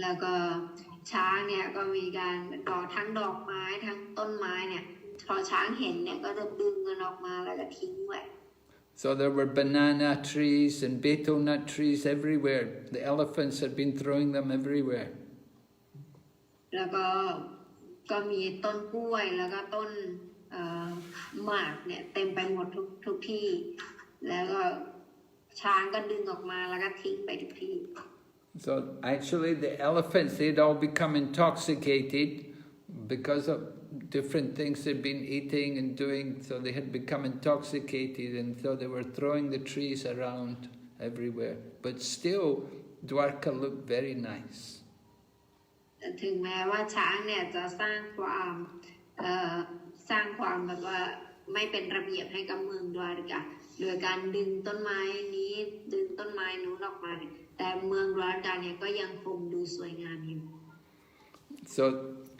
แล้วก็ช้างเนี่ยก็มีการก่อทั้งดอกไม้ทั้งต้นไม้เนี่ยพอช้างเห็นเนี่ยก็จะดึงมันออกมาแล้วก็ทิ้งไว้ So there were banana trees and betel nut trees everywhere. The elephants had been throwing them everywhere. แล้วก็มีต้นกล้วยแล้วก็ต้นหมากเนี่ยเต็มไปหมดทุกที่แล้วก็ช้างก็ดึงออกมาแล้วก็ทิ้งไปทุกที่ So actually the elephants, they'd all become intoxicated because of different things they'd been eating and doing, so they had become intoxicated and so they were throwing the trees around everywhere. But still, Dvārakā looked very nice. ถึงแม้ว่าช้างเนี่ยจะสร้างความแบบว่าไม่เป็นระเบียบให้กับเมืองดวาริกาโดยการดึงต้นไม้นี้ดึงต้นไม้นู้นออกมาแต่เมืองดวาริกาเนี่ยก็ยังคงดูสวยงามอยู่ So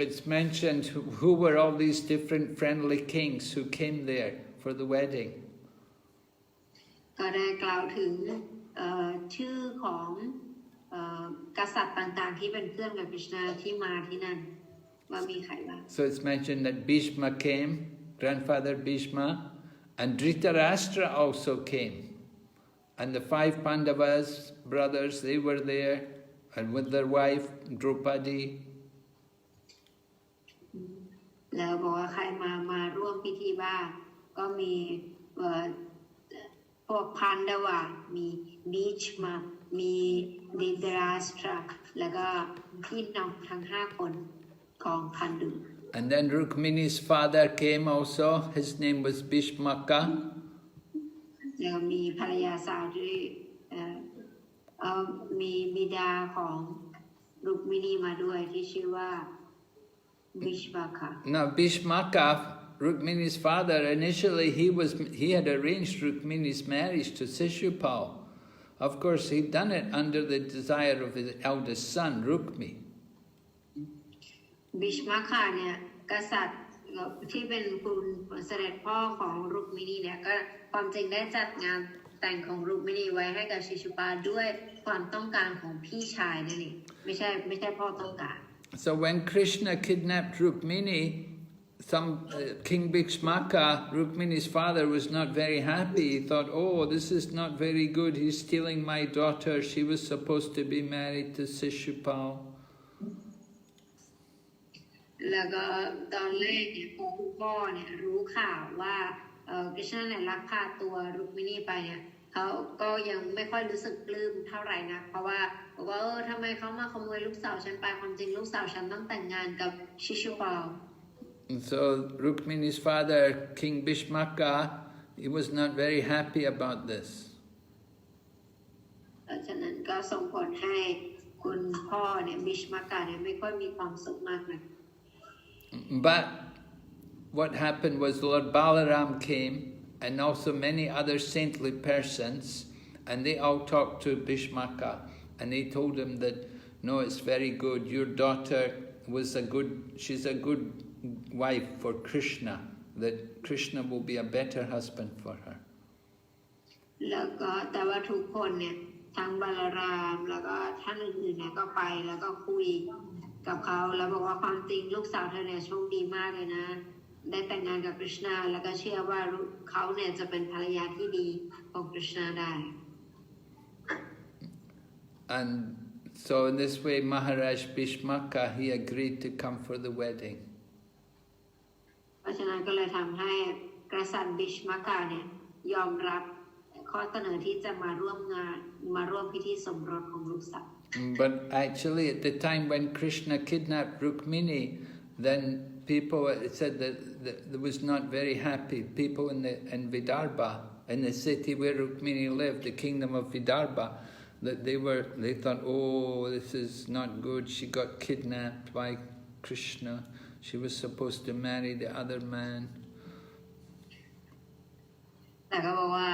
it's mentioned who were all these different friendly kings who came there for the wedding. ก็ได้กล่าวถึงชื่อของกษัตริย์ต่างๆที่เป็นเพื่อนกับกฤษณาที่มาที่นั่นว่ามีใครบ้าง So it's mentioned that Bhishma came, grandfather Bhishma, and Dhritarashtra also came. And the 5 Pandavas, brothers, they were there, and with their wife, Draupadi. แล้วบอกว่าใครมาร่วมพิธีบ้างก็มีพวกพันดาวามีบีชมามีดิดราสตราแล้วก็พี่น้องทั้ง5 คนของพันดุ And then Rukmiṇī's father came also. His name was Bhishmaka. แล้วมีภรรยาสาวที่มีบิดาของรุกมิณีมาด้วยที่ชื่อว่า Bhishmaka. Now Bhishmaka, Rukmiṇī's father, initially he had arranged Rukmiṇī's marriage to Sishupal. Of course, he'd done it under the desire of his eldest son, Rukmiṇī. Bhishmaka เนี่ยกษัตริย์ที่เป็นคุณเสด็จพ่อของรุกมิณีเนี่ยก็ความจริงได้จัดงานแต่งของรุกมิณีไว้ให้กับชิชุปาด้วยความต้องการของพี่ชายนั่นเองไม่ใช่พ่อต้องการ So when Krishna kidnapped Rukmiṇī, King Bhishmaka, Rukmiṇī's father, was not very happy. He thought, oh, this is not very good. He's stealing my daughter. She was supposed to be married to Sishupal. แล้วก็ตอนแรกเนี่ยพอคุณพ่อเนี่ยรู้ข่าวว่ากฤษณะเนี่ยลักพาตัวรุกมิณีไปเนี่ยเขาก็ยังไม่ค่อยรู้สึกปลื้มเท่าไหร่นะเพราะว่าบอกว่าทำไมเขามาขโมยลูกสาวฉันไปความจริงลูกสาวฉันต้องแต่งงานกับชิชุปาล So Rukmiṇī's father, King Bhishmaka, he was not very happy about this. ราะฉะนั้นก็ส่งผลให้คุณพ่อเนี่ยบิชมากะเนี่ยไม่ค่อยมีความสุขมากนะ But what happened was Lord Balaram came and also many other saintly persons, and they all talked to Bhishmaka and they told him that no, it's very good, your daughter she's a good wife for Krishna, that Krishna will be a better husband for her. แล้วก็แต่ว่าทุกคนเนี่ยทั้งบาลารามแล้วก็ท่านอื่นๆเนี่ยก็ไปแล้วก็คุยกับเขาแล้วบอกว่าความจริงลูกสาวเธอเนี่ยโชคดีมากเลยนะได้แต่งงานกับกฤษณาแล้วก็เชื่อว่าเขาเนี่ยจะเป็นภรรยาที่ดีของกฤษณาได้ And so in this way Maharaj Bhishmaka, he agreed to come for the wedding. เพราะฉะนั้นก็เลยทำให้กษัตริย์บิชมากะเนี่ยยอมรับข้อเสนอที่จะมาร่วมพิธีสมรสของลูกสาว But actually at the time when Krishna kidnapped Rukmiṇī, then people said that there was not very happy. People in Vidarbha, in the city where Rukmiṇī lived, the kingdom of Vidarbha, that they thought, oh, this is not good. She got kidnapped by Krishna. She was supposed to marry the other man. แต่ก็บอกว่า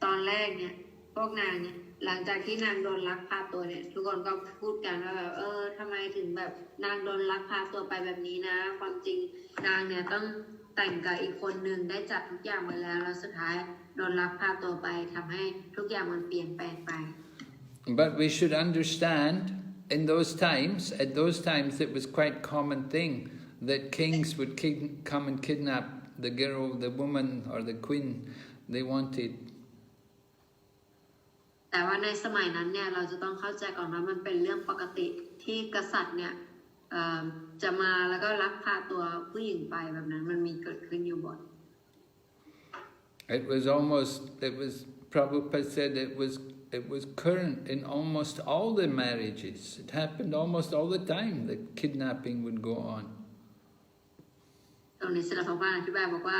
ตอนแรกเนี่ยพวกนางเนี่ยหลังจากที่นางโดนลักพาตัวเนี่ยทุกคนก็พูดกันว่าแบบทำไมถึงแบบนางโดนลักพาตัวไปแบบนี้นะความจริงนางเนี่ยต้องแต่งกับอีกคนนึงได้จัดทุกอย่างไว้แล้วแล้วสุดท้ายโดนลักพาตัวไปทำให้ทุกอย่างมันเปลี่ยนแปลงไป But we should understand at those times it was quite common thing that kings would come and kidnap the girl, the woman or the queen they wanted. แต่ว่าในสมัยนั้นเนี่ยเราจะต้องเข้าใจก่อนว่ามันเป็นเรื่องปกติที่กษัตริย์เนี่ยจะมาแล้วก็ลักพาตัวผู้หญิงไปแบบนั้นมันมีเกิดขึ้นอยู่บ่อย Prabhupada said it was current in almost all the marriages. It happened almost all the time that kidnapping would go on. ตรงนี้ศิลปะอธิบายบอกว่า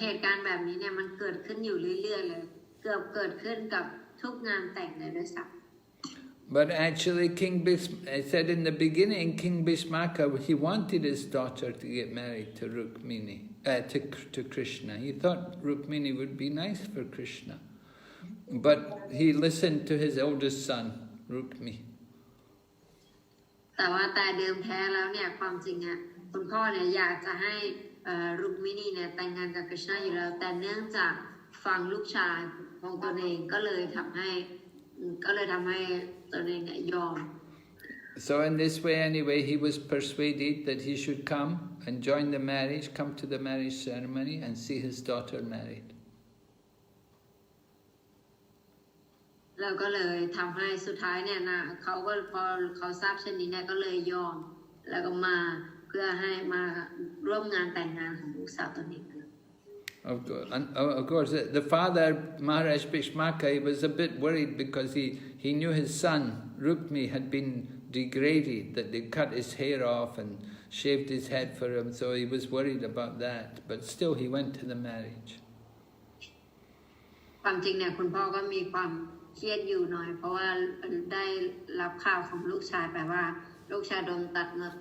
เหตุการณ์แบบนี้เนี่ยมันเกิดขึ้นอยู่เรื่อยๆเลยเกือบเกิดขึ้นกับทุกงานแต่งเลยด้วยซ้ำ But actually I said in the beginning, King Bhishmaka, he wanted his daughter to get married to Rukmiṇī, to Krishna. He thought Rukmiṇī would be nice for Krishna. But he listened to his eldest son, Rukmiṇī. แต่ว่าแต่เดิมแท้แล้วเนี่ยความจริงอ่ะคุณพ่อเนี่ยอยากจะให้รุกมิณีเนี่ยแต่งงานกับกฤษณะอยู่แล้วแต่เนื่องจากฟังลูกชายของตนเองก็เลยทำให้ตนเองเนี่ยยอม So in this way anyway he was persuaded that he should come and join the marriage, come to the marriage ceremony and see his daughter married. แล้วก็เลยทำให้สุดท้ายเนี่ยนะเขาก็พอเขาทราบเช่นนี้เนี่ยก็เลยยอมแล้วก็มาเพื่อให้มาร่วมงานแต่งงานของลูกสาวตนเอง Of course, the father, Maharaj Bhishmaka, he was a bit worried because he knew his son, Rukmiṇī, had been degraded, that they cut his hair off and shaved his head for him, so he was worried about that. But still he went to the marriage. ความจริงเนี่ยคุณพ่อก็มีความเครียดอยู่หน่อยเพราะว่าได้รับข่าวของลูกชายไปว่าลูกชายโดน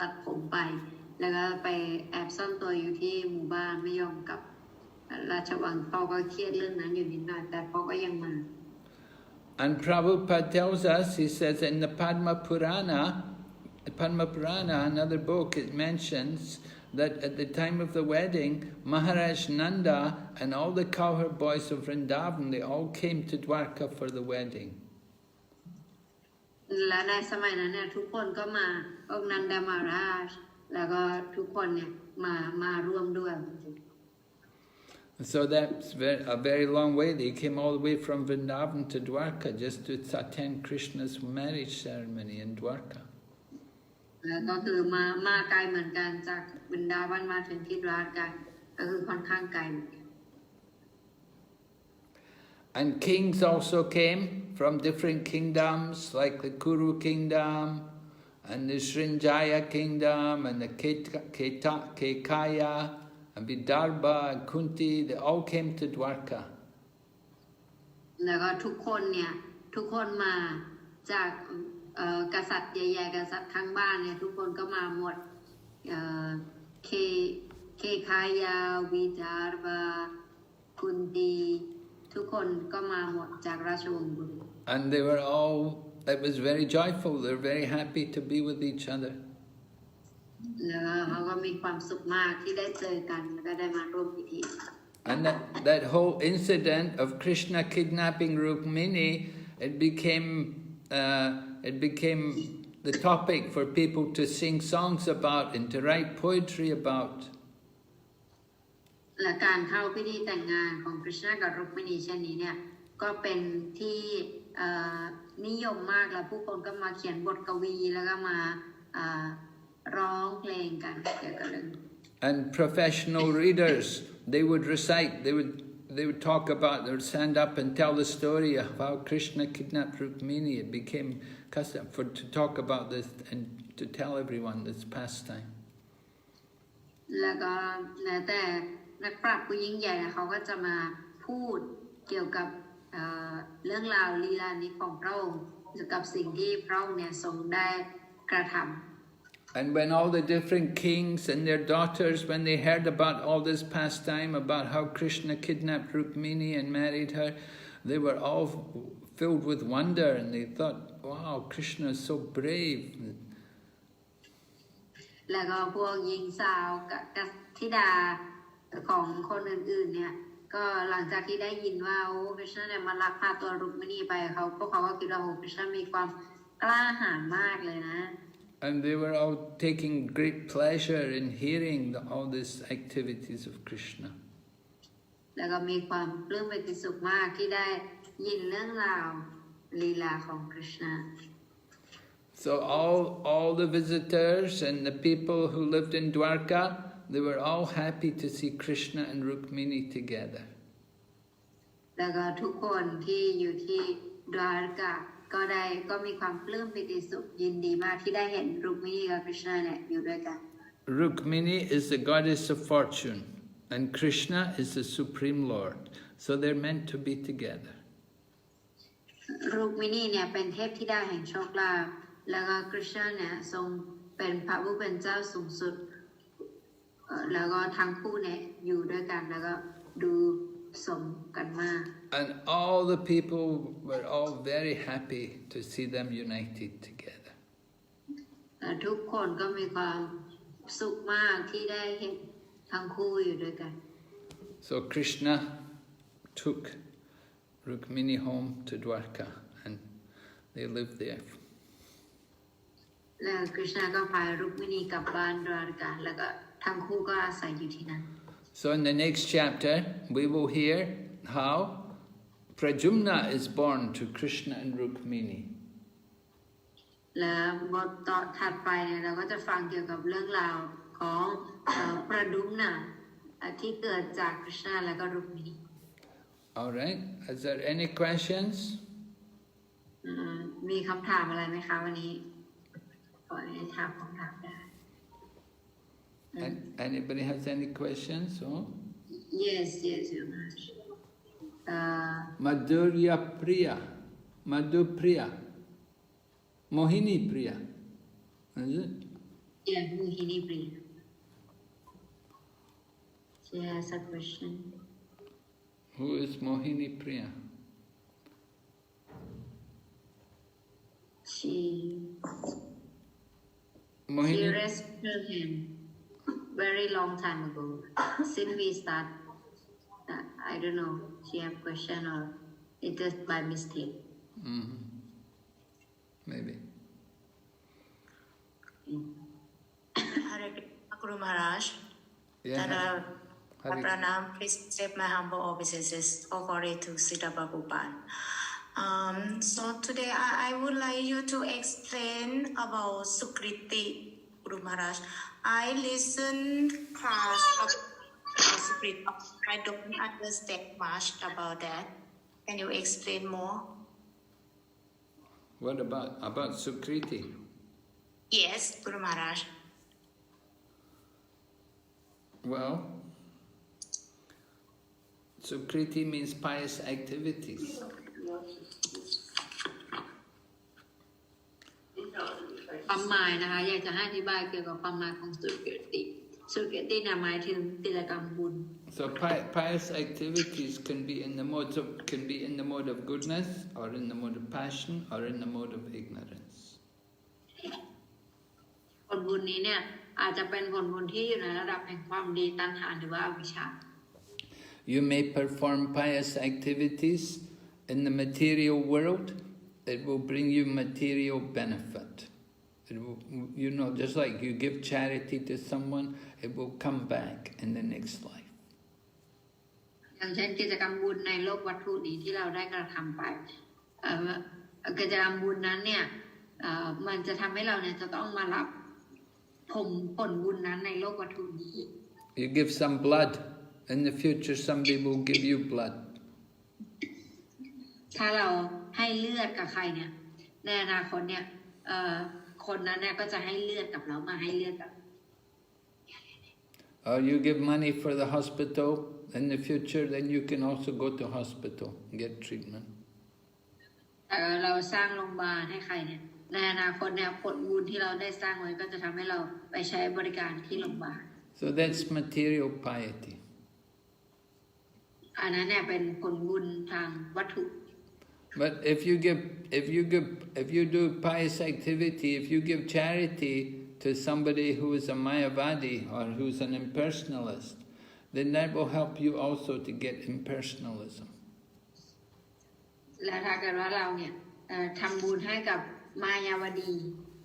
ตัดผมไปแล้วก็ไปแอบซ่อนตัวอยู่ที่หมู่บ้านไม่ยอมกลับราชวังพ่อก็เครียดเรื่องนั้นอยู่นิดหน่อยแต่พ่อก็ยังมา And Prabhupada tells us, he says in the Padma Purana, another book, it mentions that at the time of the wedding, Maharaj Nanda and all the cowherd boys of Vrindavan, they all came to Dvārakā for the wedding. และในสมัยนั้นเนี่ยทุกคนก็มาองค์นันดามาราชแล้วก็ทุกคนเนี่ยมาร่วมด้วย So that's a very long way. They came all the way from Vrindavan to Dvārakā just to attend Krishna's marriage ceremony in Dvārakā. ก็คือมาไกลเหมือนกันจากวรินดาวันมาถึงที่ดวารกาก็คือค่อนข้างไกล And kings also came from different kingdoms, like the Kuru kingdom, and the Srinjaya kingdom, and the Kekaya, and Vidarbha, and Kunti, they all came to Dvārakā. แล้วก็ทุกคนเนี่ยท ทุกคนมาจากกษัตริย์ใหญ่ๆกษัตริย์ทั้งบ้านเนี่ยทุกคนก็มาหมดเคคายาวิดาร์วาคุนตีทุกคนก็มาหมดจากราชวงศ์บุรี And they were all, it was very joyful, they were very happy to be with each other. แล้วเขาก็มีความสุขมากที่ได้เจอกันแล้วก็ได้มาร่วมพิธี And that whole incident of Krishna kidnapping Rukmiṇī, it became the topic for people to sing songs about and to write poetry about. และการเข้าพิธีแต่งงานของ Krishna กับ Rukmiṇī เช่นนี้เนี่ยก็เป็นที่นิยมมากแล้วผู้คนก็มาเขียนบทกวีแล้วก็มาร้องเพลงกันเกี่ยวกับเรื่อง And professional readers, they would recite, they would talk about, they would stand up and tell the story of how Krishna kidnapped Rukmiṇī. It became custom to talk about this and to tell everyone this pastime. แล้วก็แต่นักปราชญ์ผู้ยิ่งใหญ่เขาก็จะมาพูดเกี่ยวกับเรื่องราวลีลานี้ของพระองค์เกี่ยวกับสิ่งที่พระองค์เนี่ยทรงได้กระทำ And when all the different kings and their daughters, when they heard about all this pastime, about how Krishna kidnapped Rukmiṇī and married her, they were all filled with wonder and they thought, wow, Krishna is so brave. แล้วก็พวกหญิงสาวกับธิดาของคนอื่นๆเนี่ยก็หลังจากที่ได้ยินว่าโอ้คริชนาเนี่ยมาลักพาตัวรุกมิณีไปพวกเขาก็คิดว่าโอ้คริชนามีความกล้าหาญมากเลยนะ And they were all taking great pleasure in hearing all these activities of Krishna. แล้วก็มีความปลื้มปิติสุขมากที่ได้ยินเรื่องราวลีลาของคริชนา So all the visitors and the people who lived in Dvārakā, they were all happy to see Krishna and Rukmiṇī together. แล้วก็ทุกคนที่อยู่ที่ดวารกะก็มีความปลื้มปิติสุขยินดีมากที่ได้เห็นรุกมิณีกับคริชนาเนี่ยอยู่ด้วยกัน Rukmiṇī is the goddess of fortune and Krishna is the supreme Lord. So they're meant to be together. รุกมิณีเนี่ยเป็นเทพธิดาแห่งโชคลาภแล้วก็คริชนาเนี่ยทรงเป็นพระผู้เป็นเจ้าสูงสุดแล้วก็ทั้งคู่เนี่ยอยู่ด้วยกันแล้วก็ดูสมกันมาก And all the people were all very happy to see them united together. ทุกคนก็มีความสุขมากที่ได้เห็นทั้งคู่อยู่ด้วยกัน So Krishna took Rukmiṇī home to Dvārakā and they lived there. แล้วคริชนาก็พารุกมิณีกลับบ้านดวารกะแล้วก็ทั้งคู่ก็อาศัยอยู่ที่นั่น So in the next chapter we will hear how Pradyumna is born to Krishna and Rukmiṇī. และบทต่อถัดไปเนี่ยเราก็จะฟังเกี่ยวกับเรื่องราวของประดุมนะที่เกิดจากคริชนาและก็รุกมิณี All right, is there any questions? มีคำถามอะไรไหมคะวันนี้ขอให้ถามคำถามได้ Anybody has any questions? Oh? Yes very much Madhurya Priya, Madhu Priya, Mohini Priya, is it? Yeah, Mohini Priya. She has a question. Who is Mohini Priya? She Mohini. rescued him very long time ago. Since we start, I don't know, she have question or it is by mistake. Mm-hmm. Maybe. Hare Krishna Guru Maharaj. Yeah. Pranam, please accept my humble obeisances. All glory to Sita Prabhupada. So today I would like you to explain about Sukriti, Guru Maharaj. I listened class of Sukriti. I don't understand much about that. Can you explain more? What about Sukriti? Yes, Guru Maharaj. Well, Sukriti means pious activities. ความหมายนะคะอยากจะให้อธิบายเกี่ยวกับความหมายของสุกิติสุกิติหมายถึงกิจกรรมบุญ So pious activities can be in the mode of goodness, or in the mode of passion, or in the mode of ignorance. ผลบุญนี้เนี่ยอาจจะเป็นผลบุญที่อยู่ในระดับแห่งความดีตัณหาหรือว่าอวิชชา You may perform pious activities in the material world. It will bring you material benefit. It will, just like you give charity to someone, it will come back in the next life. อย่างเช่นกิจกรรมบุญในโลกวัตถุนี้ที่เราได้กระทำไปกิจกรรมบุญนั้นเนี่ยมันจะทำให้เราเนี่ยจะต้องมารับผลบุญนั้นในโลกวัตถุนี้ You give some blood. In the future, somebody will give you blood. ถ้าเราให้เลือดกับใครเนี่ยในอนาคตเนี่ยคนนั้นเนี่ยก็จะให้เลือดกับเรามาให้เลือดกับ Or you give money for the hospital. In the future, then you can also go to hospital and get treatment. เราสร้างโรงพยาบาลให้ใครเนี่ยในอนาคตเนี่ยผลบุญที่เราได้สร้างไว้ก็จะทำให้เราไปใช้บริการที่โรงพยาบาล So that's material piety. อันนั้นเนี่ยเป็นผลบุญทางวัตถุ But if you do pious activity, if you give charity to somebody who is a Mayavadi or who's an impersonalist, then that will help you also to get impersonalism. และถ้าเกิดว่าเราเนี่ยทำบุญให้กับมายาวดี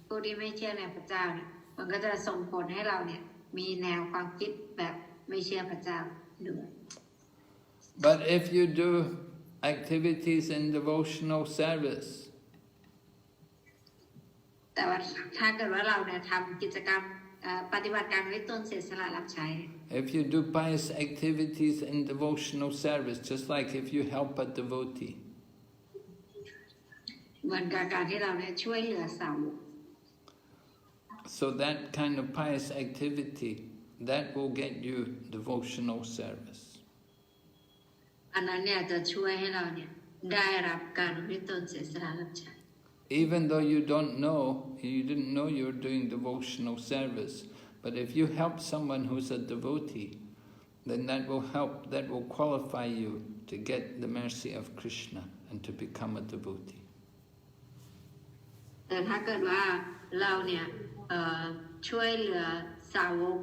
ผู้ที่ไม่เชื่อในพระเจ้าเนี่ยมันก็จะส่งผลให้เราเนี่ยมีแนวความคิดแบบไม่เชื่อพระเจ้าด้วย But if you do activities in devotional service, แต่ว่าถ้าเกิดว่าเราเนี่ยทำกิจกรรมปฏิบัติการด้วยตนเสียสละรับใช้ if you do pious activities in devotional service, just like if you help a devotee, เหมือนกับการที่เราเนี่ยช่วยเหลือสาวก so that kind of pious activity, that will get you devotional service. อันนั้นเนี่ยจะช่วยให้เราเนี่ยได้รับการด้วยตนเสียสละรับใช้ Even though you didn't know you're doing devotional service, but if you help someone who's a devotee, then that will qualify you to get the mercy of Krishna and to become a devotee. แต่ถ้าเกิดว่าเราเนี่ยช่วยเหลือสาวก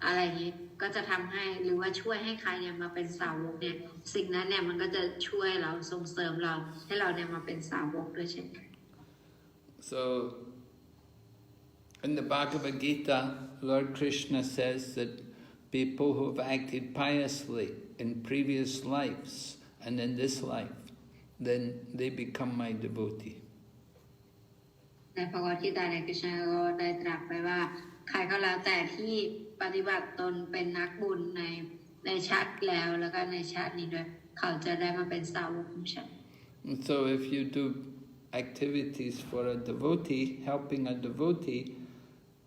อะไรอย่างนี้ก็จะทำให้หรือว่าช่วยให้ใครเนี่ยมาเป็นสาวกเนี่ยสิ่งนั้นเนี่ยมันก็จะช่วยเราส่งเสริมเราให้เราเนี่ยมาเป็นสาวกด้วยเช่นกัน So, in the Bhagavad Gita, Lord Krishna says that people who have acted piously in previous lives and in this life, then they become my devotee. ในพระวทิตาในกฤษณะก็ได้ตรัสไปว่าใครก็แล้วแต่ที่ปฏิบัติตนเป็นนักบุญในชาติแล้วก็ในชาตินี้ด้วยเขาจะได้มาเป็นสาวกของฉัน So if you do activities for a devotee, helping a devotee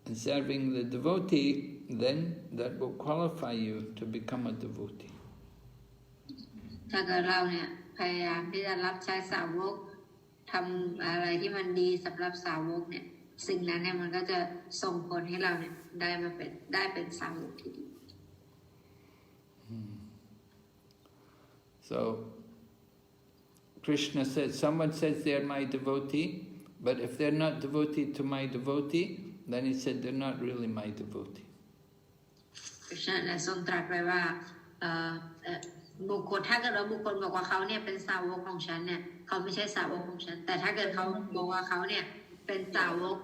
and serving the devotee, then that will qualify you to become a devotee. ถ้าเกิดเราเนี่ยพยายามที่จะรับใช้สาวกทำอะไรที่มันดีสำหรับสาวกเนี่ยสิ่งนั้นเนี่ยมันก็จะส่งผลให้เราเนี่ยได้เป็นสาวกที่ดี So Krishna said, someone says they're my devotee, but if they're not devotee to my devotee, then he said they're not really my devotee. พระเจ้าทรงตรัสไว้ว่าบุคคลถ้าเกิดว่าบุคคลบอกว่าเขาเนี่ยเป็นสาวกของฉันเนี่ยเขาไม่ใช่สาวกของฉันแต่ถ้าเกิดเขาบอกว่าเขาเนี่ยเป็นสาวก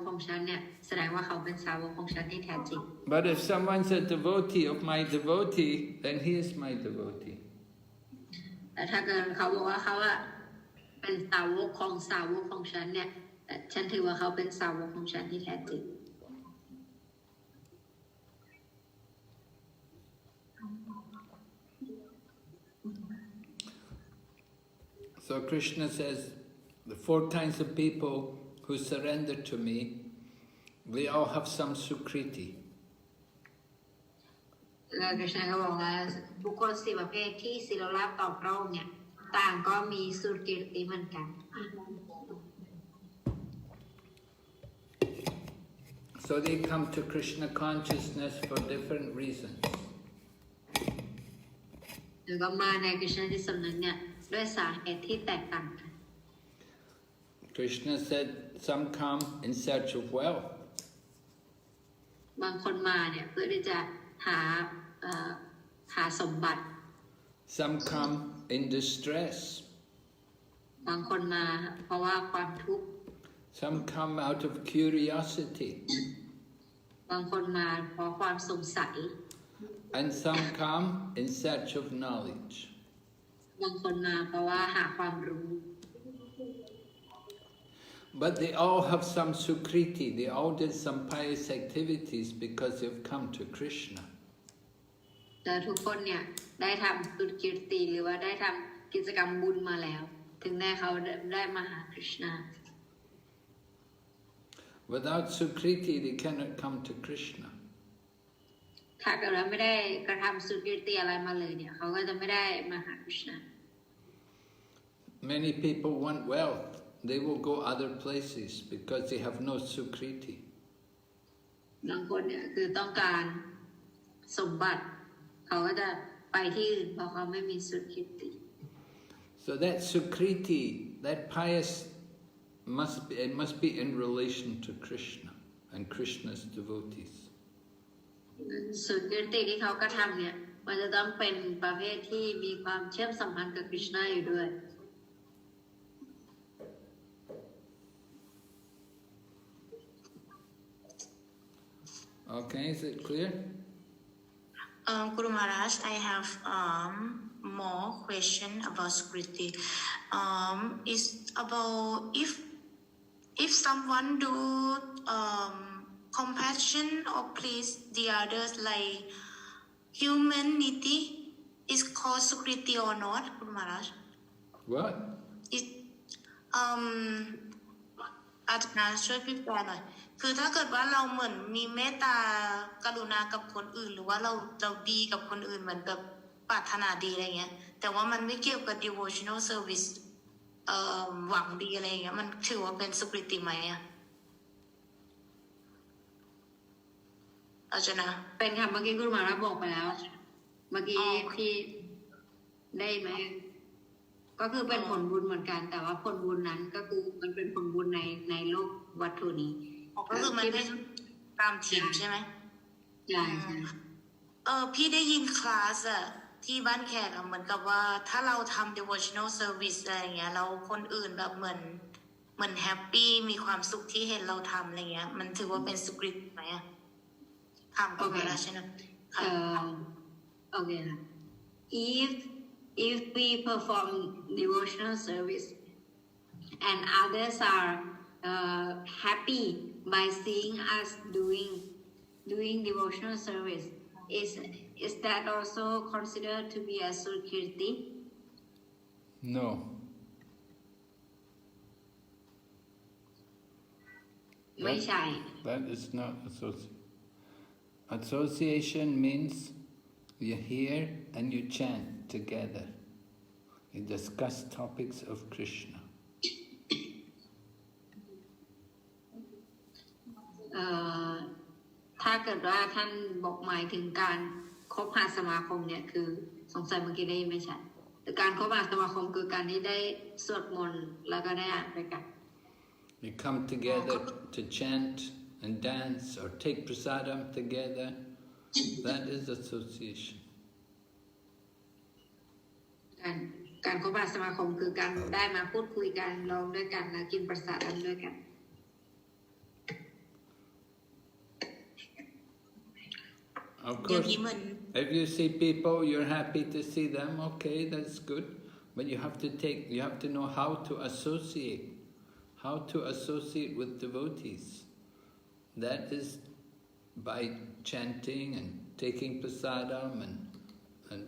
ของฉันเนี่ยแสดงว่าเขาเป็นสาวกของฉันที่แท้จริง But if someone's a devotee of my devotee, then he is my devotee. แต่ถ้าเกิดเขาบอกว่าเขาเป็นสาวกของฉันเนี่ยฉันถือว่าเขาเป็นสาวกของฉันที่แท้จริง So Krishna says, the four kinds of people who surrender to me, they all have some sukriti. แล้วกฤษณะก็บอกว่าบุคคล4ประเภทที่ศิลลักษณ์ต่อพระองค์เนี่ยต่างก็มีสุกิรติเหมือนกัน So they come to Krishna consciousness for different reasons. แล้วก็มาในกฤษณาจิตสำนึกเนี่ยด้วยสาเหตุที่แตกต่างกัน Krishna said some come in search of wealth. บางคนมาเนี่ยเพื่อที่จะหาสมบัติ Some come in distress. บางคนมาเพราะว่าความทุกข์ Some come out of curiosity. บางคนมาเพราะความสงสัย And some come in search of knowledge. บางคนมาเพราะว่าหาความรู้ But they all have some sukriti, they all did some pious activities because they've come to Krishna. แต่ทุกคนเนี่ยได้ทำสุกิรติหรือว่าได้ทำกิจกรรมบุญมาแล้ว ถึงแม้เขาได้มาหาคริชนา Without sukriti, they cannot come to Krishna. ถ้าเกิดว่าไม่ได้กระทำสุกิรติอะไรมาเลยเนี่ยเขาก็จะไม่ได้มาหาคริชนา Many people want wealth. They will go other places because they have no sukriti. บางคนเนี่ยคือต้องการสมบัติเขาก็จะไปที่อื่นเพราะเขาไม่มีสุกิรติ So that sukriti, that pious, it must be in relation to Krishna and Krishna's devotees. สุกิรติที่เขากระทำเนี่ยมันจะต้องเป็นประเภทที่มีความเชื่อมสัมพันธ์กับคริชนาอยู่ด้วย Okay, is it clear? Guru Maharaj, I have more question about Sukriti. Is about if someone do compassion or please the others like humanity is called Sukriti or not, Guru Maharaj? What? อาจารย์ช่วยพิจารณาหน่อยคือถ้าเกิดว่าเราเหมือนมีเมตตากรุณากับคนอื่นหรือว่าเราดีกับคนอื่นเหมือนกับปรารถนาดีอะไรเงี้ยแต่ว่ามันไม่เกี่ยวกับ devotional service หวังดีอะไรเงี้ยมันถือว่าเป็นสุกริติไหมอะอาจารย์นะเป็นค่ะเมื่อกี้คุณมารับบอกไปแล้วเมื่อกี้ที่ได้ไหมก็คือเป็นผลบุญเหมือนกันแต่ว่าผลบุญนั้นก็คือมันเป็นผลบุญในโลกวัตถุนี้ก็คือมันไม่ตามทีมใช่ไหมใช่พี่ได้ยินคลาสอะที่บ้านแขกเหมือนกับว่าถ้าเราทำ devotional service อะไรเงี้ยเราคนอื่นแบบเหมือนแฮปปี้มีความสุขที่เห็นเราทำอะไรเงี้ยมันถือว่าเป็นสุกริตไหมอะทำก็ไม่ได้ใช่ไหมโอเคค่ะ if we perform devotional service and others are happy by seeing us doing devotional service is that also considered to be a sukirti? No. That is not association. Association means you hear and you chant together. You discuss topics of Krishna. ถ้าเกิดว่าท่านบอกหมายถึงการคบหาสมาคมเนี่ยคือสงสัยเมื่อกี้ได้ไม่ใช่แต่การคบหาสมาคมคือการที่ได้สวดมนต์แล้วก็ได้อ่านไปกัน You come together to chant and dance or take prasadam together. That is association. การคบหาสมาคมคือการได้มาพูดคุยกันร้องด้วยกันและกินประสาทด้วยกัน Of course, if you see people, you're happy to see them. Okay, that's good. But you have to know how to associate with devotees. That is by chanting and taking prasadam and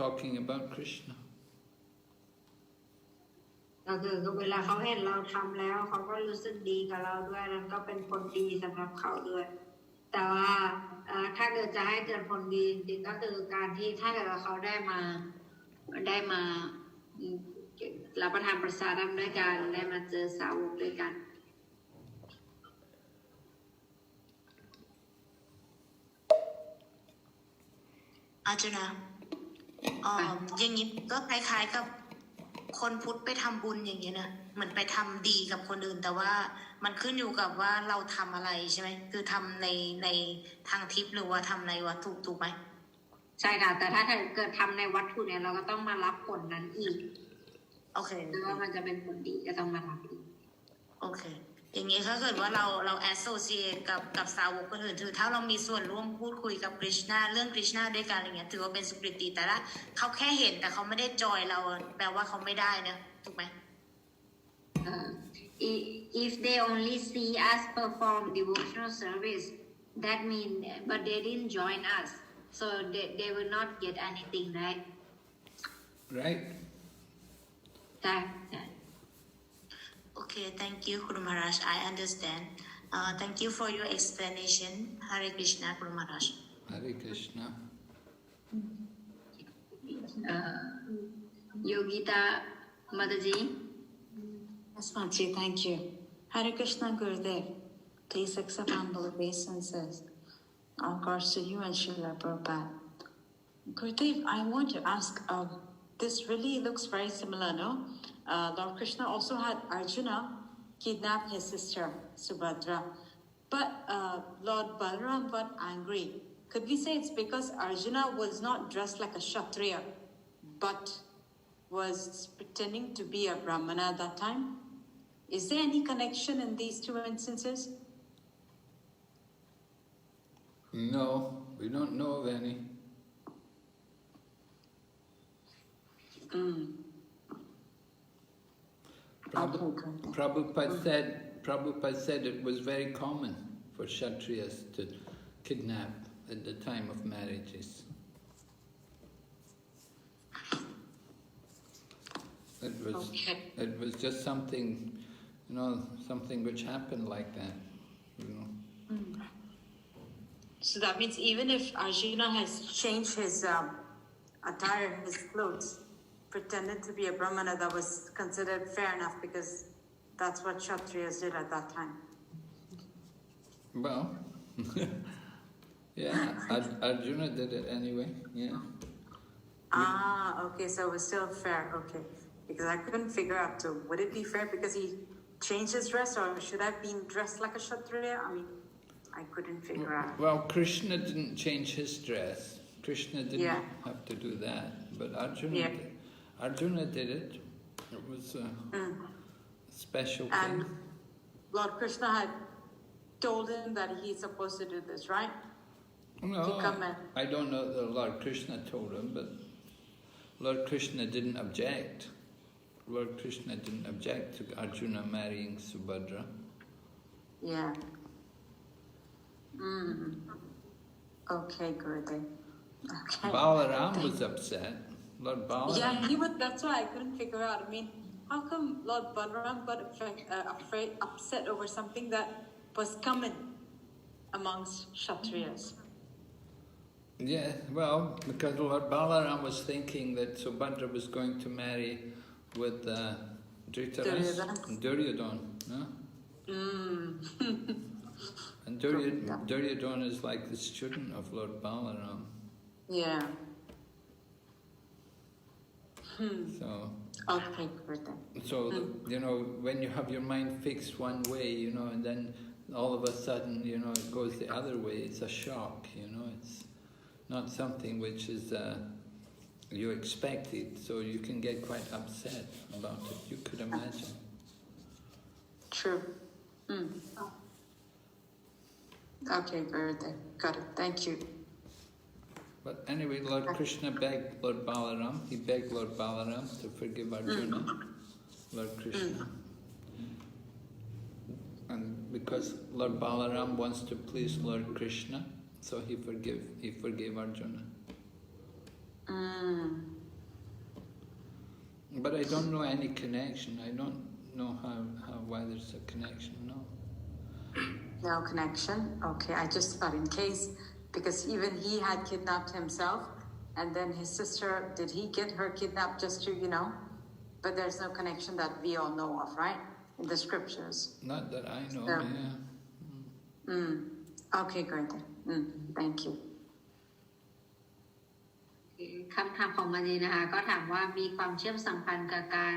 talking about Krishna. ก็คือเวลาเขาเห็นเราทำแล้วเขาก็รู้สึกดีกับเราด้วยแล้วก็เป็นผลดีสำหรับเขาด้วยแต่ว่าถ้าเกิดจะให้เกิดผลดีจริงๆก็คือการที่ถ้าเกิดว่าเขาได้มารับประทานประสาทด้วยกันได้มาเจอสาวกด้วยกัน อาจุนะอย่างนี้ก็คล้ายๆกับคนพุทธไปทำบุญอย่างเงี้ยนะเหมือนไปทำดีกับคนอื่นแต่ว่ามันขึ้นอยู่กับว่าเราทำอะไรใช่ไหมคือทำในทางทิพย์หรือว่าทำในวัตถุถูกไหมใช่ค่ะแต่ถ้าเกิดทำในวัตถุเนี่ยเราก็ต้องมารับผลนั้นอีกโอเคหรือว่ามันจะเป็นผลดีก็ต้องมารับอีกโอเคอย่างนี้ถ้าเกิดว่าเราแอสโซเชียตกับสาวกคนอื่นถือถ้าเรามีส่วนร่วมพูดคุยกับKrishnaเรื่องKrishnaด้วยกันอะไรเงี้ยถือว่าเป็นสุกริตแต่ละเขาแค่เห็นแต่เขาไม่ได้จอยเราแปลว่าเขาไม่ได้นะถูกไหมif they only see us perform devotional service that mean but they didn't join us so they will not get anything right ใช่ Okay, thank you, Guru Maharaj. I understand. Thank you for your explanation. Hare Krishna, Guru Maharaj. Hare Krishna. Yogita Mataji. Yes, Mataji, thank you. Hare Krishna, Gurudev. Please accept humble obeisances. All regards to you and Srila Prabhupada. Gurudev, I want to ask, this really looks very similar, no? Lord Krishna also had Arjuna kidnap his sister Subhadra, but Lord Balaram got angry. Could we say it's because Arjuna was not dressed like a Kshatriya, but was pretending to be a Brahmana at that time? Is there any connection in these two instances? No, we don't know of any. Prabhupada said it was very common for Kshatriyas to kidnap at the time of marriages. It was just something, something which happened like that, So that means even if Arjuna has changed his attire, his clothes, pretended to be a Brahmana, that was considered fair enough because that's what Kshatriyas did at that time. Well, yeah, Arjuna did it anyway, yeah. Okay, so it was still fair, okay. Because I couldn't figure out, so would it be fair because he changed his dress, or should I have been dressed like a Kshatriya? I mean, I couldn't figure out. Well, Krishna didn't change his dress. Krishna didn't have to do that, but Arjuna did. Arjuna did it. It was a special thing. Lord Krishna had told him that he's supposed to do this, right? No, I don't know that Lord Krishna told him, but Lord Krishna didn't object. Lord Krishna didn't object to Arjuna marrying Subhadra. Yeah. Okay, Gurudev. Okay. Balaram was upset. Lord Balaram. Yeah, that's why I couldn't figure out. I mean, how come Lord Balaram got upset over something that was common amongst Kshatriyas? Yeah, well, because Lord Balaram was thinking that Subhadra was going to marry with Duryodhana. No? And Duryodhana is like the student of Lord Balaram. Yeah. So, okay, when you have your mind fixed one way, and then all of a sudden, it goes the other way, it's a shock, it's not something which is you expected, so you can get quite upset about it, you could imagine. True. Okay, Gurudev. Got it. Thank you. But anyway, Lord Krishna begged Lord Balaram, he begged Lord Balaram to forgive Arjuna, Lord Krishna. And because Lord Balaram wants to please Lord Krishna, so he forgave Arjuna. But I don't know any connection. I don't know why there's a connection, no. No connection? Okay, I just thought in case, because even he had kidnapped himself, and then his sister, did he get her kidnapped just to, but there's no connection that we all know of, right? In the scriptures. Not that I know, Okay, great. Thank you. คำถามของมันดีนะคะก็ถามว่ามีความเชื่อมสัมพันธ์กับการ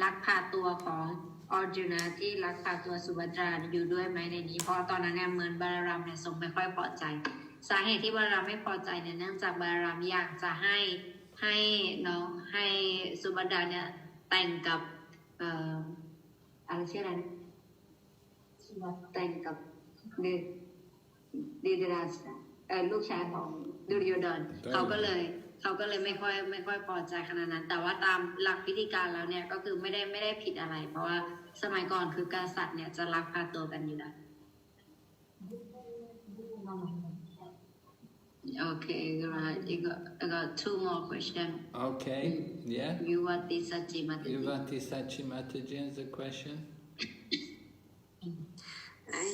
ลักพาตัวของออร์จูนาที่ลักพาตัวสุภัทราอยู่ด้วยไหมในนี้เพราะตอนนั้นเนี่ยเหมือนบาลารัมเนี่ยทรงไม่ค่อยพอใจสาเหตุที่บาลารัมไม่พอใจเนี่ยเนื่องจากบาลารัมอยากจะให้น้องให้สุภัทราเนี่ยแต่งกับอะไรชื่ออะไรแต่งกับดีเดรัสลูกชายของดุริโยดนเขาก็เลยไม่ค่อยพอใจขนาดนั้นแต่ว่าตามหลักพิธีการแล้วเนี่ยก็คือไม่ได้ผิดอะไรเพราะว่าสมัยก่อนคือกษัตริย์เนี่ยจะลักพาตัวกันอยู่แล้วOkay, right. I got two more questions. Okay, yeah. Yuvati Sachi Mataji. Yuvati Sachi Mataji has a question.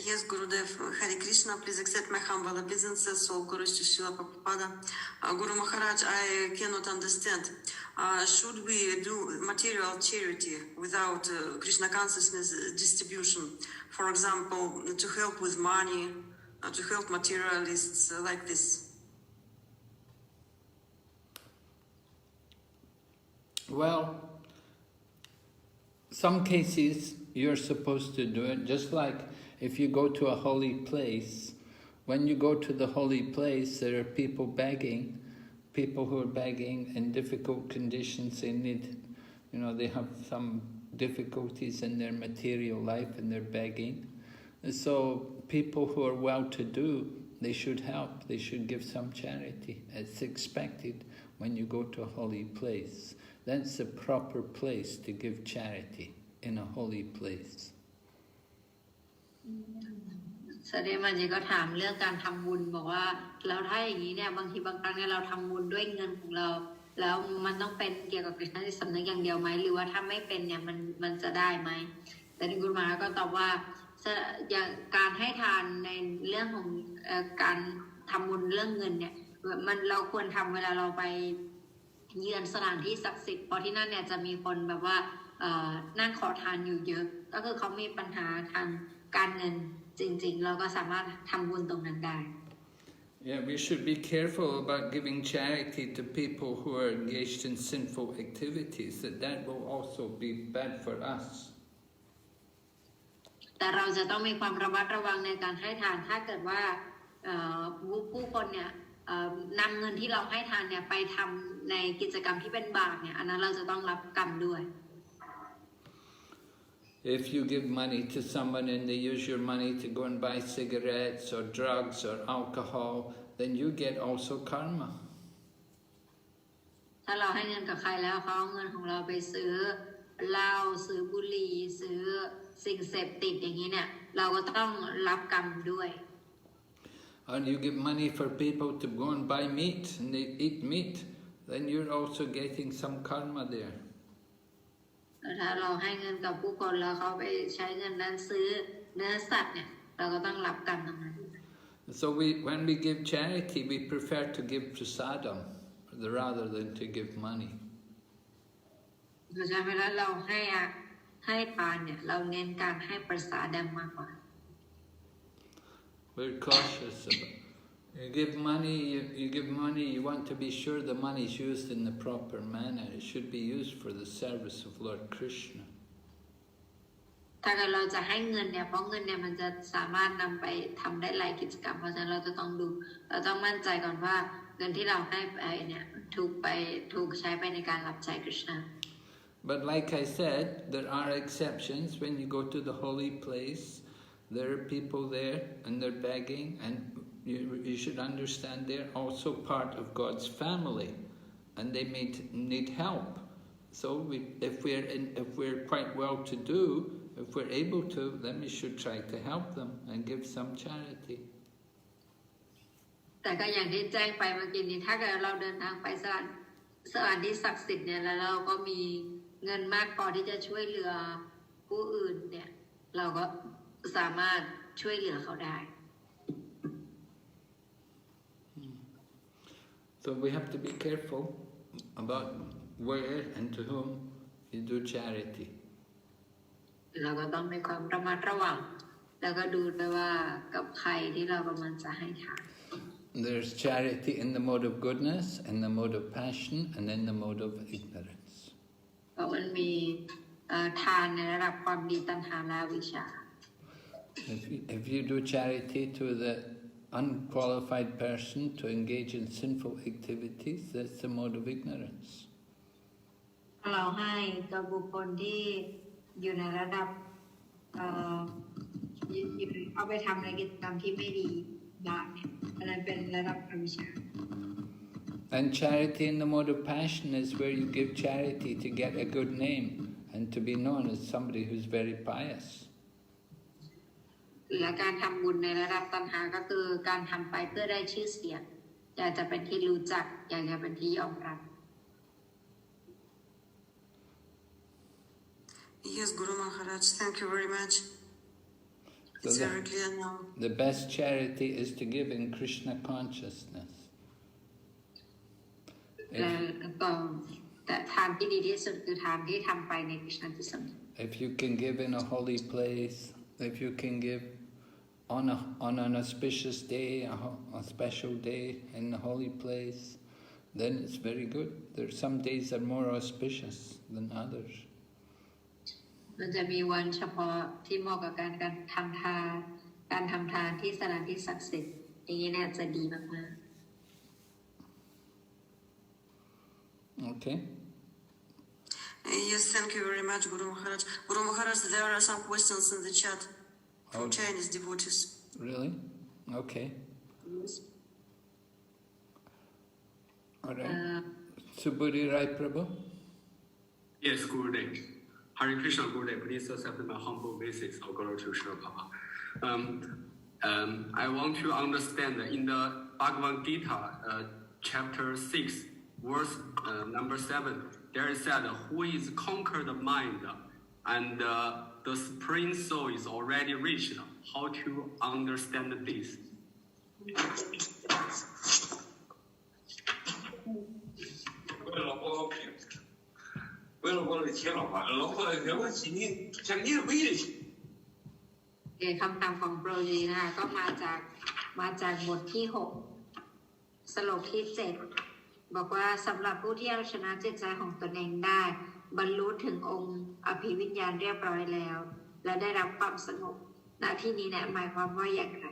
Yes, Gurudev, Hare Krishna, please accept my humble obeisances, all Guru Srila Prabhupada. Guru Maharaj, I cannot understand. Should we do material charity without Krishna consciousness distribution? For example, to help with money, to help materialists like this? Well, some cases you're supposed to do it, just like if you go to a holy place. When you go to the holy place, there are people begging, people who are begging in difficult conditions. They need, they have some difficulties in their material life and they're begging. And so people who are well-to-do, they should help, they should give some charity. It's expected when you go to a holy place. That's the proper place to give charity, in a holy place. แสดงมาจีก็ถามเรื่องการทำบุญบอกว่าแล้วถ้าอย่างนี้เนี่ยบางทีบางครั้งเนี่ยเราทำบุญด้วยเงินของเราแล้วมันต้องเป็นเกี่ยวกับกฤษณะจิตสำนึกอย่างเดียวไหมหรือว่าถ้าไม่เป็นเนี่ยมันจะได้ไหมแต่ที่คุณมาก็ตอบว่าอย่างการให้ทานในเรื่องของการทำบุญเรื่องเงินเนี่ยเราควรทำเวลาเราไปเยือนสถานที่ศักดิ์สิทธิ์เพราะที่นั่นเนี่ยจะมีคนแบบว่านั่งขอทานอยู่เยอะก็คือเขามีปัญหาทางการเงินจริงๆเราก็สามารถทำบุญตรงนั้นได้ Yeah, we should be careful about giving charity to people who are engaged in sinful activities, that will also be bad for us. แต่เราจะต้องมีความระมัดระวังในการให้ทานถ้าเกิดว่าผู้คนเนี่ยนำเงินที่เราให้ทานเนี่ยไปทำในกิจกรรมที่เป็นบาปเนี่ยอันนั้นเราจะต้องรับกรรมด้วย If you give money to someone and they use your money to go and buy cigarettes or drugs or alcohol, then you get also karma. ถ้าเราให้เงินกับใครแล้วเขาเอาเงินของเราไปซื้อเหล้าซื้อบุหรี่ซื้อสิ่งเสพติดอย่างนี้เนี่ยเราก็ต้องรับกรรมด้วย And you give money for people to go and buy meat and they eat meat, then you're also getting some karma there. ถ้าเราให้เงินกับผู้คนแล้วเขาไปใช้เงินนั้นซื้อเนื้อสัตว์เนี่ยเราก็ต้องรับกรรมตรงนั้น So when we give charity, we prefer to give prasadam rather than to give money. เพราะฉะนั้นเวลาเราให้ทานเนี่ยเราเน้นการให้ประสาดมากกว่า We're cautious about. You give money, you want to be sure the money is used in the proper manner. It should be used for the service of Lord Krishna. ถ้าเกิดเราจะให้เงินเนี่ยเพราะเงินเนี่ยมันจะสามารถนำไปทำได้หลายกิจกรรมเพราะฉะนั้นเราจะต้องมั่นใจก่อนว่าเงินที่เราให้ไปเนี่ยถูกใช้ไปในการรับใช้กฤษณะ But like I said, there are exceptions. When you go to the holy place, there are people there and they're begging, and you should understand they're also part of God's family, and they may need help. So if we're quite well-to-do, if we're able to, then we should try to help them and give some charity. แต่ก็อย่างที่แจ้งไปเมื่อกี้นี้ถ้าเกิดเราเดินทางไปสถานที่ศักดิ์สิทธิ์เนี่ยแล้วเราก็มีเงินมากพอที่จะช่วยเหลือผู้อื่นเนี่ยเราก็สามารถช่วยเหลือเขาได้ So we have to be careful about where and to whom you do charity. เราก็ต้องมีความระมัดระวังแล้วก็ดูด้วยว่ากับใครที่เรากำลังจะให้ทาน There's charity in the mode of goodness, in the mode of passion, and in the mode of ignorance. มันมีทานในระดับความดีตัณหาและอวิชชา If you do charity to the unqualified person to engage in sinful activities, that's the mode of ignorance. เราให้กับบุคคลที่อยู่ในระดับเอาไปทำในกิจกรรมที่ไม่ดีบาปเนี่ยอันนั้นเป็นระดับอวิชชา And charity in the mode of passion is where you give charity to get a good name and to be known as somebody who's very pious. และการทำบุญในระดับตัณหาก็คือการทำไปเพื่อได้ชื่อเสียงอยากจะเป็นที่รู้จักอยากจะเป็นที่ยอมรับ Yes, Guru Maharaj, thank you very much. It's very clear now. The best charity is to give in Krishna consciousness. แต่ทานที่ดีที่สุดคือทานที่ทำไปใน Krishna ที่สุด If you can give in a holy place, if you can give on an auspicious day, a special day in the holy place, then it's very good. There are some days that are more auspicious than others. มันจะมีวันเฉพาะที่เหมาะกับการทำทานที่สถานที่ศักดิ์สิทธิ์อย่างนี้เนี่ยจะดีมากๆ Okay. Yes, thank you very much, Guru Maharaj. Guru Maharaj, there are some questions in the chat from Chinese devotees. Really? Okay. All right. Subudhi Rai Prabhu? Yes, Gurudev. Hare Krishna, Gurudev. Please accept my humble message of Guru Krishna Papa. I want to understand in the Bhagavad Gita, chapter 6, verse number 7, there is said, who is conquered the mind and the supreme soul is already reached. How to understand this? 为了我的钱老板，老婆的我心里像你的威力。คำถามของโปรดีนะคะก็มาจากบทที่6สโลกที่7บอกว่าสำหรับผู้ที่เอาชนะจิตใจของตนเองได้บรรลุถึงองค์อภิวิญญาณเรียบร้อยแล้วและได้รับความสงบณที่นี้เนี่ยหมายความว่าอย่างไร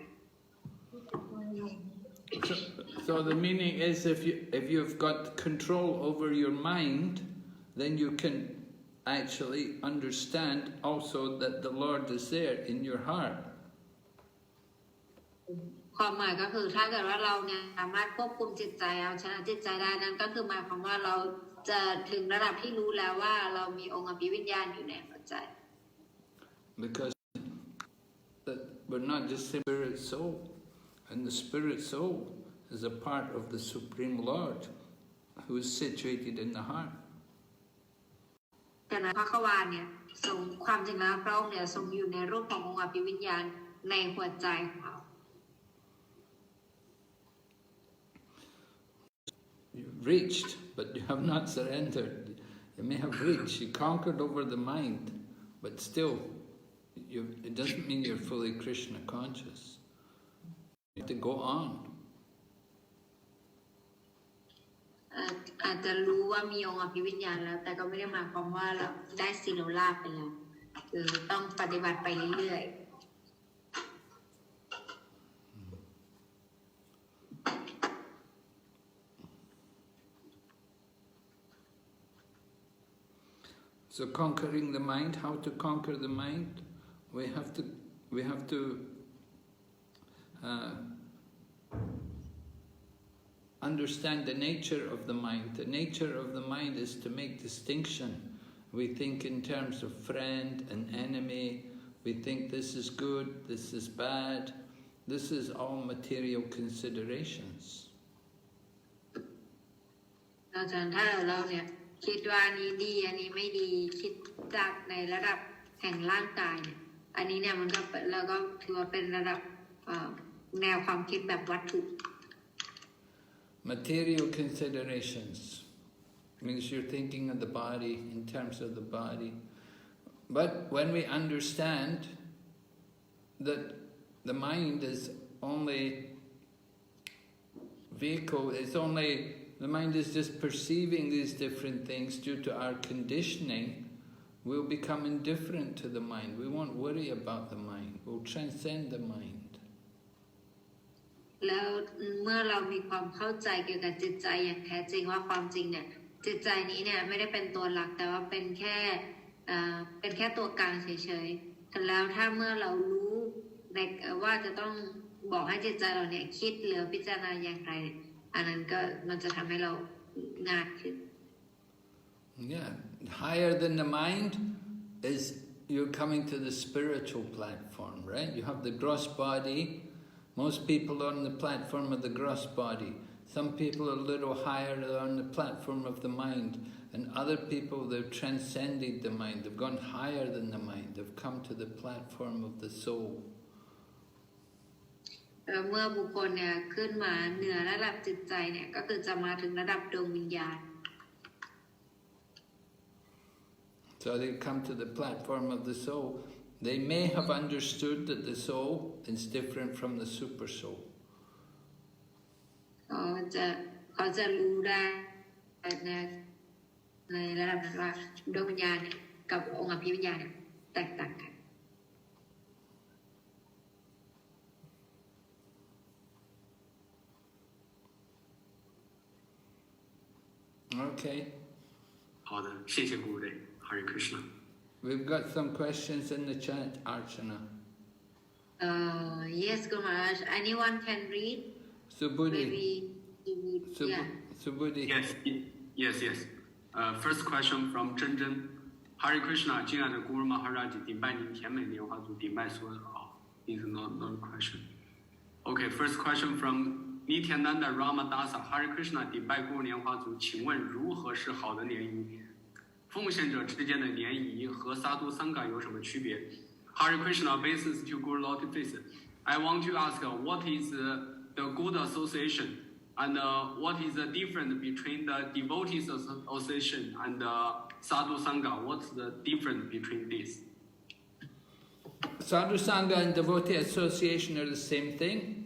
So the meaning is if you've got control over your mind, then you can actually understand also that the Lord is there in your heart. ความหมายก็คือถ้าเกิดว่าเราเนี่ยสามารถควบคุมจิตใจเอาชนะจิตใจได้นั่นก็คือหมายความว่าเราจะถึงระดับที่รู้แล้วว่าเรามีองค์อภิวิญญาณอยู่ในหัวใจ Because we're not just spirit soul, and the spirit soul is a part of the Supreme Lord who is situated in the heart. แต่ในพระควานเนี่ยทรงความจริงแล้วพระองค์เนี่ยทรงอยู่ในรูปขององค์อภิวิญญาณในหัวใจของเรา You've reached, but you have not surrendered. You may have reached, you conquered over the mind, but still, it doesn't mean you're fully Krishna conscious. You have to go on. อาจจะรู้ว่ามีองค์อภิวิญญาณแล้วแต่ก็ไม่ได้หมายความว่าเราได้สิโรลาภไปแล้วคือต้องปฏิบัติไปเรื่อยๆ So conquering the mind, how to conquer the mind? We have to understand the nature of the mind. The nature of the mind is to make distinction. We think in terms of friend and enemy. We think this is good, this is bad. This is all material considerations. อาจารย์ถ้าเราเนี่ยคิดว่าอันนี้ดีอันนี้ไม่ดีคิดจากในระดับแห่งร่างกายเนี่ยอันนี้เนี่ยมันก็แล้วก็ถือว่าเป็นระดับแนวความคิดแบบวัตถุ Material considerations means you're thinking of the body in terms of the body. But when we understand that the mind is only vehicle. It's only, the mind is just perceiving these different things due to our conditioning. We'll become indifferent to the mind. We won't worry about the mind. We'll transcend the mind. แล้วเมื่อเรามีความเข้าใจเกี่ยวกับจิตใจอย่างแท้จริงว่าความจริงเนี่ยจิตใจนี้เนี่ยไม่ได้เป็นตัวหลักแต่ว่าเป็นแค่ตัวกลางเฉยๆแต่แล้วถ้าเมื่อเรารู้ว่าจะต้องบอกให้จิตใจเราเนี่ยคิดหรือพิจารณาอย่างไรอันนั้นก็มันจะทำให้เราง่ายขึ้น Yeah, higher than the mind is you're coming to the spiritual platform, right? You have the gross body. Most people are on the platform of the gross body. Some people are a little higher, they're on the platform of the mind. And other people, they've transcended the mind. They've gone higher than the mind. They've come to the platform of the soul. เมื่อบุคคลเนี่ยขึ้นมาเหนือระดับจิตใจเนี่ยก็คือจะมาถึงระดับดวงวิญญาณ So they come to the platform of the soul. They may have understood that the soul is different from the super soul. เขาจะรู้ได้ในระดับนั้นว่าดวงวิญญาณเนี่ยกับองค์อภิวิญญาณเนี่ยแตกต่างกัน Okay. 好的，谢谢 Gurudev. Hare Krishna. We've got some questions in the chat, Archana. Yes, Guru Maharaj. Anyone can read? Subudhi. Maybe yeah. Subudhi. Yes. First question from Zhen Zhen. Hare Krishna, 敬爱的 Guru Maharaj, 顶拜您甜美莲花组顶拜所有This is not a question. Okay, first question from Nityananda Ramadasa. Hare Krishna, 顶拜 Guru 莲花组，请问如何是好的联谊？奉献者之间的联谊和萨都桑嘎有什么区别 ？Hare Krishna, obeisance to Guru Lotus Feet. I want to ask, what is the good association, and what is the difference between the devotees association and sadhu sangha? What's the difference between these? Sadhu Sangha and devotee association are the same thing.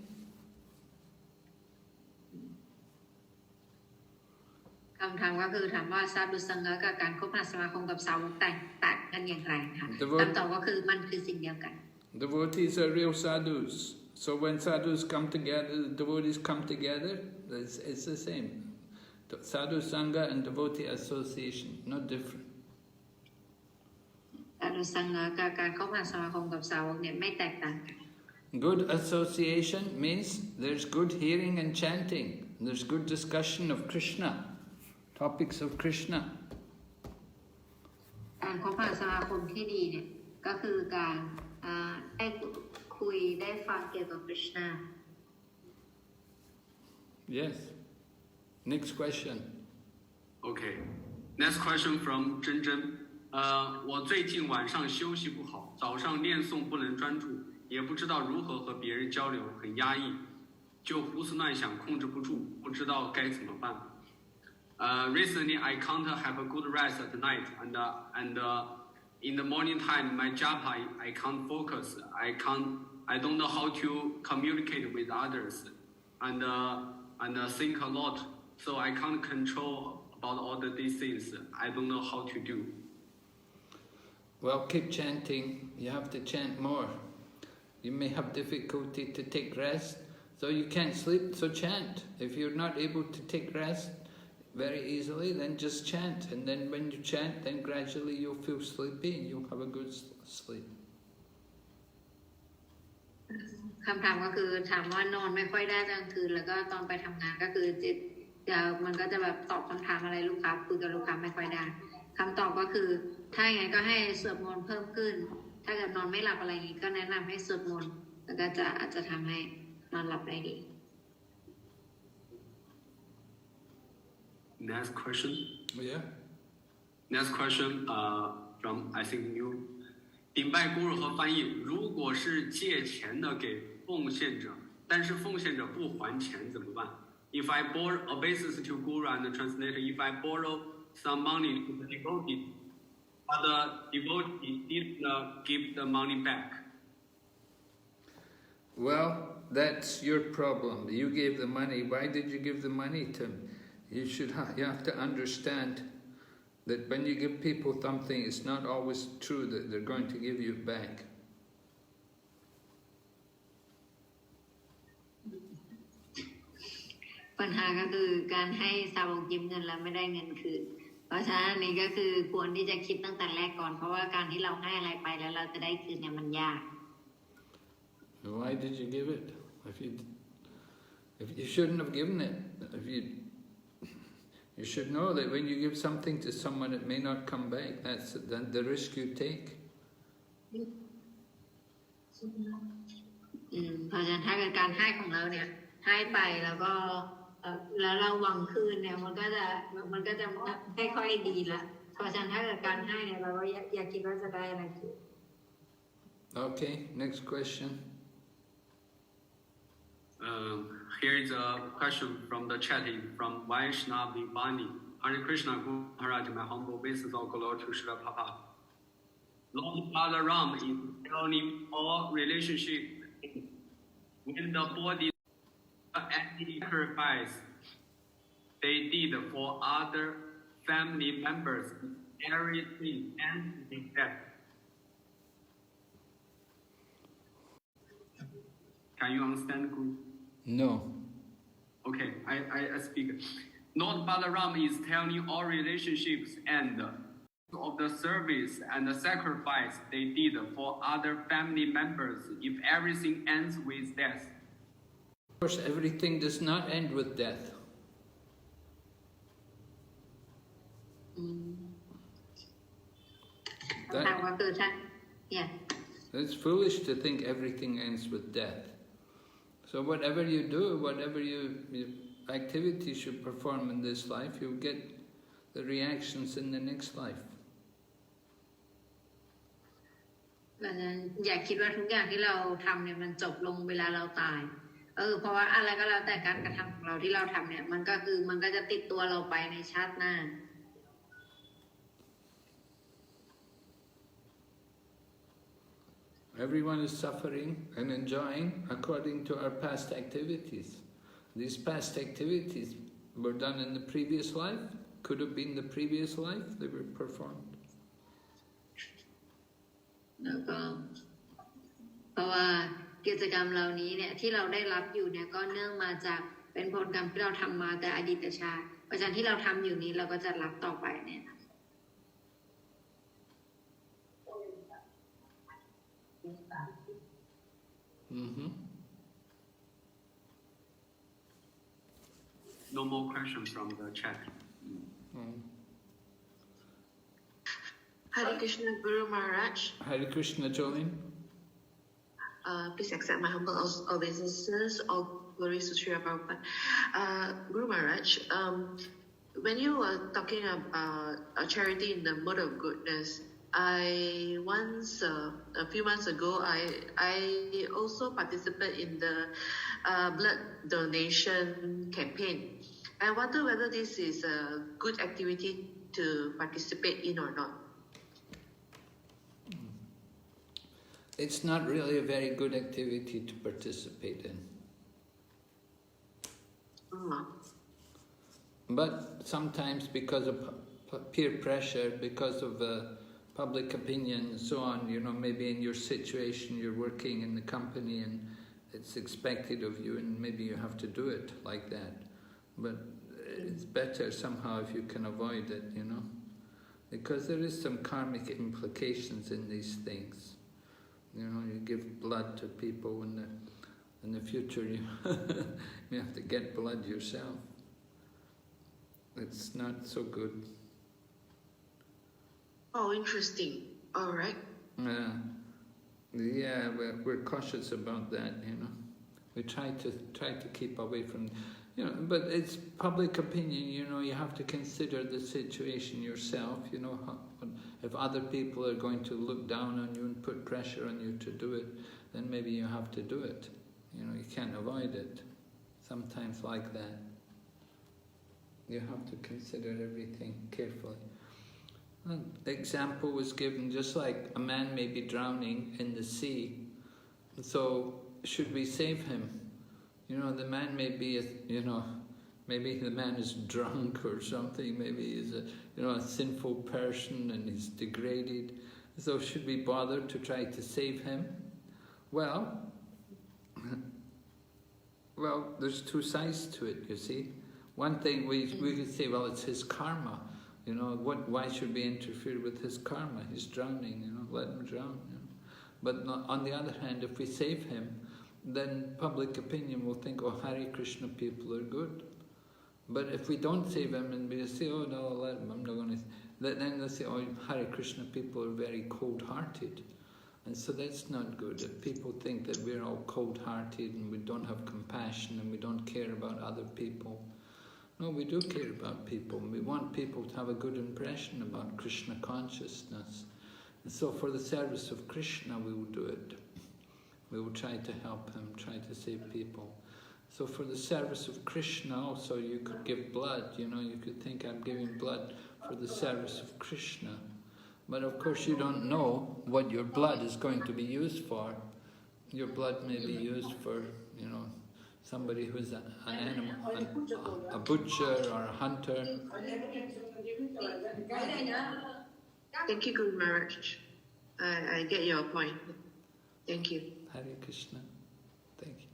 คำถามก็คือถามว่าซาดุสังฆะกับการคบหาสมาคมกับสาวกแตกต่างกันอย่างไรคะคำตอบก็คือมันคือสิ่งเดียวกัน Devotees are real sadhus. So when sadhus come together, the devotees come together, it's the same. Sadhu Sangha and devotee association, no different. ซาดุสังฆะกับการคบหาสมาคมกับสาวกเนี่ยไม่แตกต่างกัน Good association means there's good hearing and chanting. There's good discussion of Krishna, topics of Krishna. การคบหาสมาคมที่ดีเนี่ยก็คือการได้คุยได้ฟังเกี่ยวกับ Krishna. Yes. Next question. Okay. Next question from 真真。我最近晚上休息不好，早上念诵不能专注，也不知道如何和别人交流，很压抑，就胡思乱想，控制不住，不知道该怎么办。Recently, I can't have a good rest at night, and in the morning time, my japa, I can't focus. I don't know how to communicate with others, and think a lot. So I can't control about all these things. I don't know how to do. Well, keep chanting. You have to chant more. You may have difficulty to take rest, so you can't sleep, so chant. If you're not able to take rest very easily, then just chant. And then when you chant, then gradually you'll feel sleepy and you'll have a good sleep. คำถามก็คือถามว่านอนไม่ค่อยได้กลางคืนแล้วก็ตอนไปทำงานก็คือจิตมันก็จะแบบตอบคำถามอะไรลูกค้าคุยกับลูกค้าไม่ค่อยได้คำตอบก็คือถ้าอย่างไรก็ให้สวดมนต์เพิ่มขึ้นถ้าเกิดนอนไม่หลับอะไรอย่างนี้ก็แนะนำให้สวดมนต์แล้วก็อาจจะทำให้นอนหลับได้ดี Next question. Yeah. Next question from I think you. 顶拜 Guru 和翻译，如果是借钱的给奉献者，但是奉献者不还钱怎么办 ？If I borrow a basis to Guru and translator, if I borrow some money to the devotee, but the devotee didn't give the money back. Well, that's your problem. You gave the money. Why did you give the money to him? You have to understand that when you give people something, it's not always true that they're going to give you back. ปัญหาก็คือการให้สาวกยืมเงินแล้วไม่ได้เงินคืนเพราะฉะนั้นนี่ก็คือควรที่จะคิดตั้งแต่แรกก่อนเพราะว่าการที่เราให้อะไรไปแล้วเราจะได้คืนเนี่ยมันยาก Why did you give it? If you shouldn't have given it. You should know that when you give something to someone, it may not come back. That's the risk you take. เพราะฉะนั้นถ้าเกิดการให้ของเราเนี่ยให้ไปแล้วก็แล้วเราหวังคืนเนี่ยมันก็จะไม่ค่อยดีละเพราะฉะนั้นถ้าเกิดการให้เนี่ยเราก็อย่าคิดว่าจะได้อะไรคืน Okay, next question. Here is a question from the chat from Vaishnavi Bani. Hare Krishna, Guru Maharaj, my humble obeisance all glory to Srila Prabhupada. Lord Balaram is telling all relationship with the body and sacrifice they did for other family members, everything ends with death. Can you understand, Guru? No. Okay, I speak. Lord Balaram is telling all relationships and of the service and the sacrifice they did for other family members if everything ends with death. Of course, everything does not end with death. It's foolish to think everything ends with death. So whatever you do, whatever your activities you perform in this life, you'll get the reactions in the next life. อย่าคิดว่าทุกอย่างที่เราทำเนี่ยมันจบลงเวลาเราตายเพราะว่าอะไรก็แล้วแต่การกระทำของเราที่เราทำเนี่ยมันก็จะติดตัวเราไปในชาติหน้า Everyone is suffering and enjoying according to our past activities. These past activities were done in the previous life, could have been the previous life they were performed. แล้วก็เพราะว่ากิจกรรมเหล่านี้เนี่ยที่เราได้รับอยู่เนี่ยก็เนื่องมาจากเป็นผลกรรมที่เราทำมาแต่อดีตชาติเพราะฉะนั้นที่เราทำอยู่นี้เราก็จะรับต่อไปเนี่ย No more questions from the chat. Hare Krishna, Guru Maharaj. Hare Krishna, Jolene. Please accept my humble obeisances. All glories to Srila Prabhupada. Guru Maharaj, when you were talking about charity in the mode of goodness, I once, a few months ago, I also participated in the blood donation campaign. I wonder whether this is a good activity to participate in or not. It's not really a very good activity to participate in. But sometimes because of peer pressure, because of public opinion and so on, you know, maybe in your situation you're working in the company and it's expected of you and maybe you have to do it like that. But it's better somehow if you can avoid it, you know, because there is some karmic implications in these things. You know, you give blood to people and in the future you, you have to get blood yourself. It's not so good. Oh, interesting. All right. Yeah, we're cautious about that, you know. We try to keep away from, you know, but it's public opinion, you know, you have to consider the situation yourself, you know, if other people are going to look down on you and put pressure on you to do it, then maybe you have to do it. You know, you can't avoid it. Sometimes like that. You have to consider everything carefully. The example was given just like a man may be drowning in the sea. So should we save him? You know, the man may be, maybe the man is drunk or something, maybe he's a sinful person and he's degraded. So should we bother to try to save him? Well, there's two sides to it, you see. One thing we could say, well, it's his karma. You know, why should we interfere with his karma? He's drowning, let him drown. But on the other hand, if we save him, then public opinion will think, oh, Hare Krishna people are good. But if we don't save him and we say, oh no, let him, I'm not going to, then they'll say, oh, Hare Krishna people are very cold-hearted. And so that's not good. If people think that we're all cold-hearted and we don't have compassion and we don't care about other people. No, we do care about people. We want people to have a good impression about Krishna consciousness. And so for the service of Krishna, we will do it. We will try to help him, try to save people. So for the service of Krishna also, you could give blood. You could think, I'm giving blood for the service of Krishna. But of course you don't know what your blood is going to be used for. Your blood may be used for, somebody who's an animal, a butcher or a hunter. Thank you, Guru Maharaj. I get your point. Thank you. Hare Krishna. Thank you.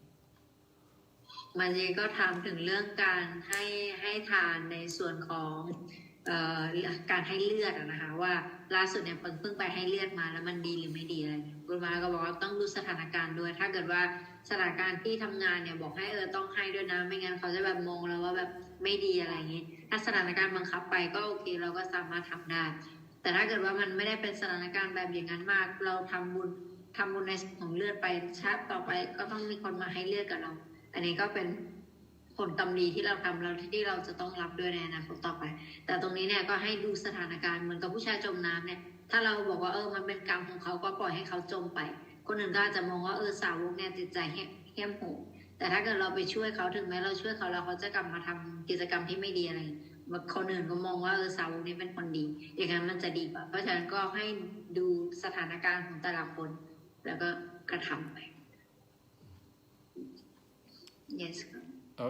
มันเองก็ถามถึงเรื่องการให้ทานในส่วนของการให้เลือดนะคะว่าล่าสุดเนี่ยเพิ่งไปให้เลือดมาแล้วมันดีหรือไม่ดีอะไรคุณมาก็บอกว่าต้องดูสถานการณ์ด้วยถ้าเกิดว่าสถานการณ์ที่ทำงานเนี่ยบอกให้ต้องให้ด้วยนะไม่งั้นเขาจะแบบมองแล้วว่าแบบไม่ดีอะไรอย่างนี้ถ้าสถานการณ์บังคับไปก็โอเคเราก็สามารถทำได้แต่ถ้าเกิดว่ามันไม่ได้เป็นสถานการณ์แบบอย่างนั้นมากเราทำบุญในของเลือดไปชาติต่อไปก็ต้องมีคนมาให้เลือดกับเราอันนี้ก็เป็นผลกรรมดีที่เราทำแล้วที่เราจะต้องรับด้วยในอนาคตต่อไปแต่ตรงนี้เนี่ยก็ให้ดูสถานการณ์เหมือนกับผู้ชายจมน้ำเนี่ยถ้าเราบอกว่ามันเป็นกรรมของเขาก็ปล่อยให้เขาจมไปคนอื่นก็อาจจะมองว่าสาวกเนี่ยจิตใจเหี้ยมโหดแต่ถ้าเกิดเราไปช่วยเขาถึงแม้เราช่วยเขาแล้วเขาจะกลับมาทำกิจกรรมที่ไม่ดีอะไรคนอื่นก็มองว่าสาวกนี้เป็นคนดีอย่างนั้นมันจะดีกว่าเพราะฉะนั้นก็ให้ดูสถานการณ์ของแต่ละคนแล้วก็กระทำไป Yes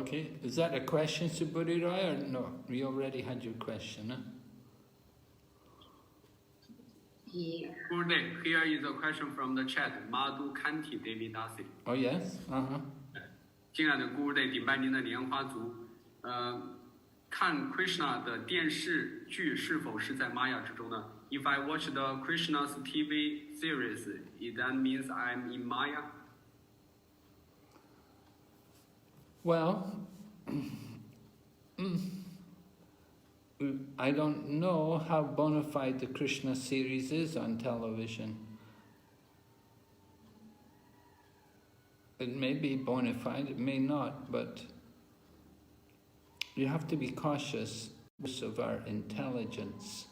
Okay, is that a question, Subudhi Roy, or no? We already had your question, huh? Yeah. Gurudev, here is a question from the chat. Madhu Kanti Devi Dasi. Oh yes, 敬爱的 Gurudev， 顶拜您的莲花足。看 Krishna 的电视剧是否是在 Maya 之中呢 ？If I watch the Krishna's TV series, that means I'm in Maya. Well, I don't know how bona fide the Krishna series is on television. It may be bona fide, it may not, but you have to be cautious of our intelligence.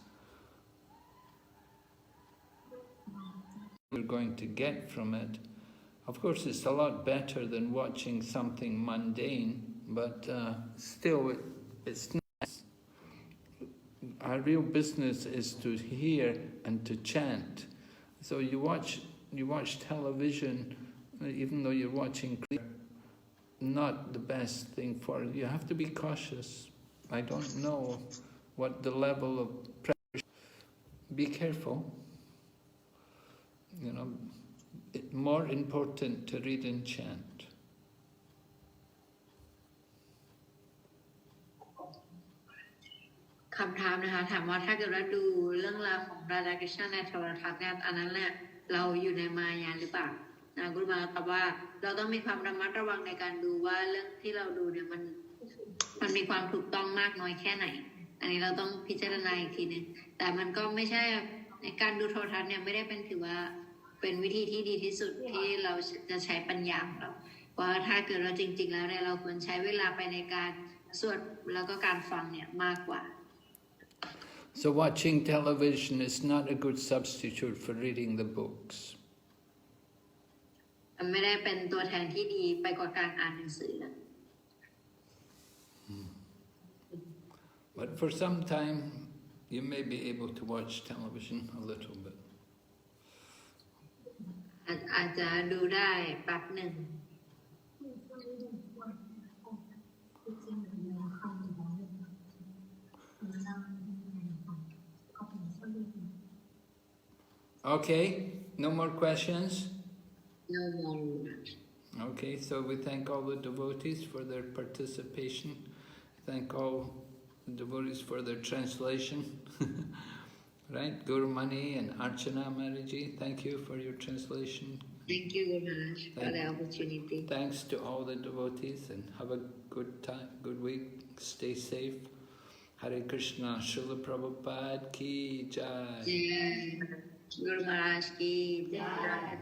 We're going to get from it. Of course, it's a lot better than watching something mundane, but still, it's not. Our real business is to hear and to chant. So you watch television, even though you're watching, not the best thing for you. You have to be cautious. I don't know what the level of pressure. Be careful. It's more important to read and chant. คำถามนะคะถามว่าถ้าเกิดว่าดูเรื่องราวของราดาคริชณในโทรทัศน์เนี่ยอันนั้นแหละเราอยู่ในมายาหรือเปล่ากุรุมาตอบว่าเราต้องมีความระมัดระวังในการดูว่าเรื่องที่เราดูเนี่ยมันมีความถูกต้องมากน้อยแค่ไหนอันนี้เราต้องพิจารณาอีกทีนึงแต่มันก็ไม่ใช่ในการดูโทรทัศน์เนี่ยไม่ได้เป็นถือว่าเป็นวิธีที่ดีที่สุดที่เราจะใช้ปัญญาของเราเพราะถ้าเกิดเราจริงๆแล้วเนี่ยเราควรใช้เวลาไปในการสวดแล้วก็การฟังเนี่ยมากกว่า So watching television is not a good substitute for reading the books. ไม่ได้เป็นตัวแทนที่ดีไปกว่าการอ่านหนังสือ But for some time, you may be able to watch television a little bit. อาจจะดูได้แป๊บหนึ่ง Okay, no more questions? No more. Okay, so we thank all the devotees for their participation. Thank all the devotees for their translation. Right, Gurumani and Archana Maharaji, thank you for your translation. Thank you, Guru Maharaj, for the opportunity. Thanks to all the devotees and have a good time, good week. Stay safe. Hare Krishna, Srila Prabhupada ki jai. Guru Maharaj ki jai.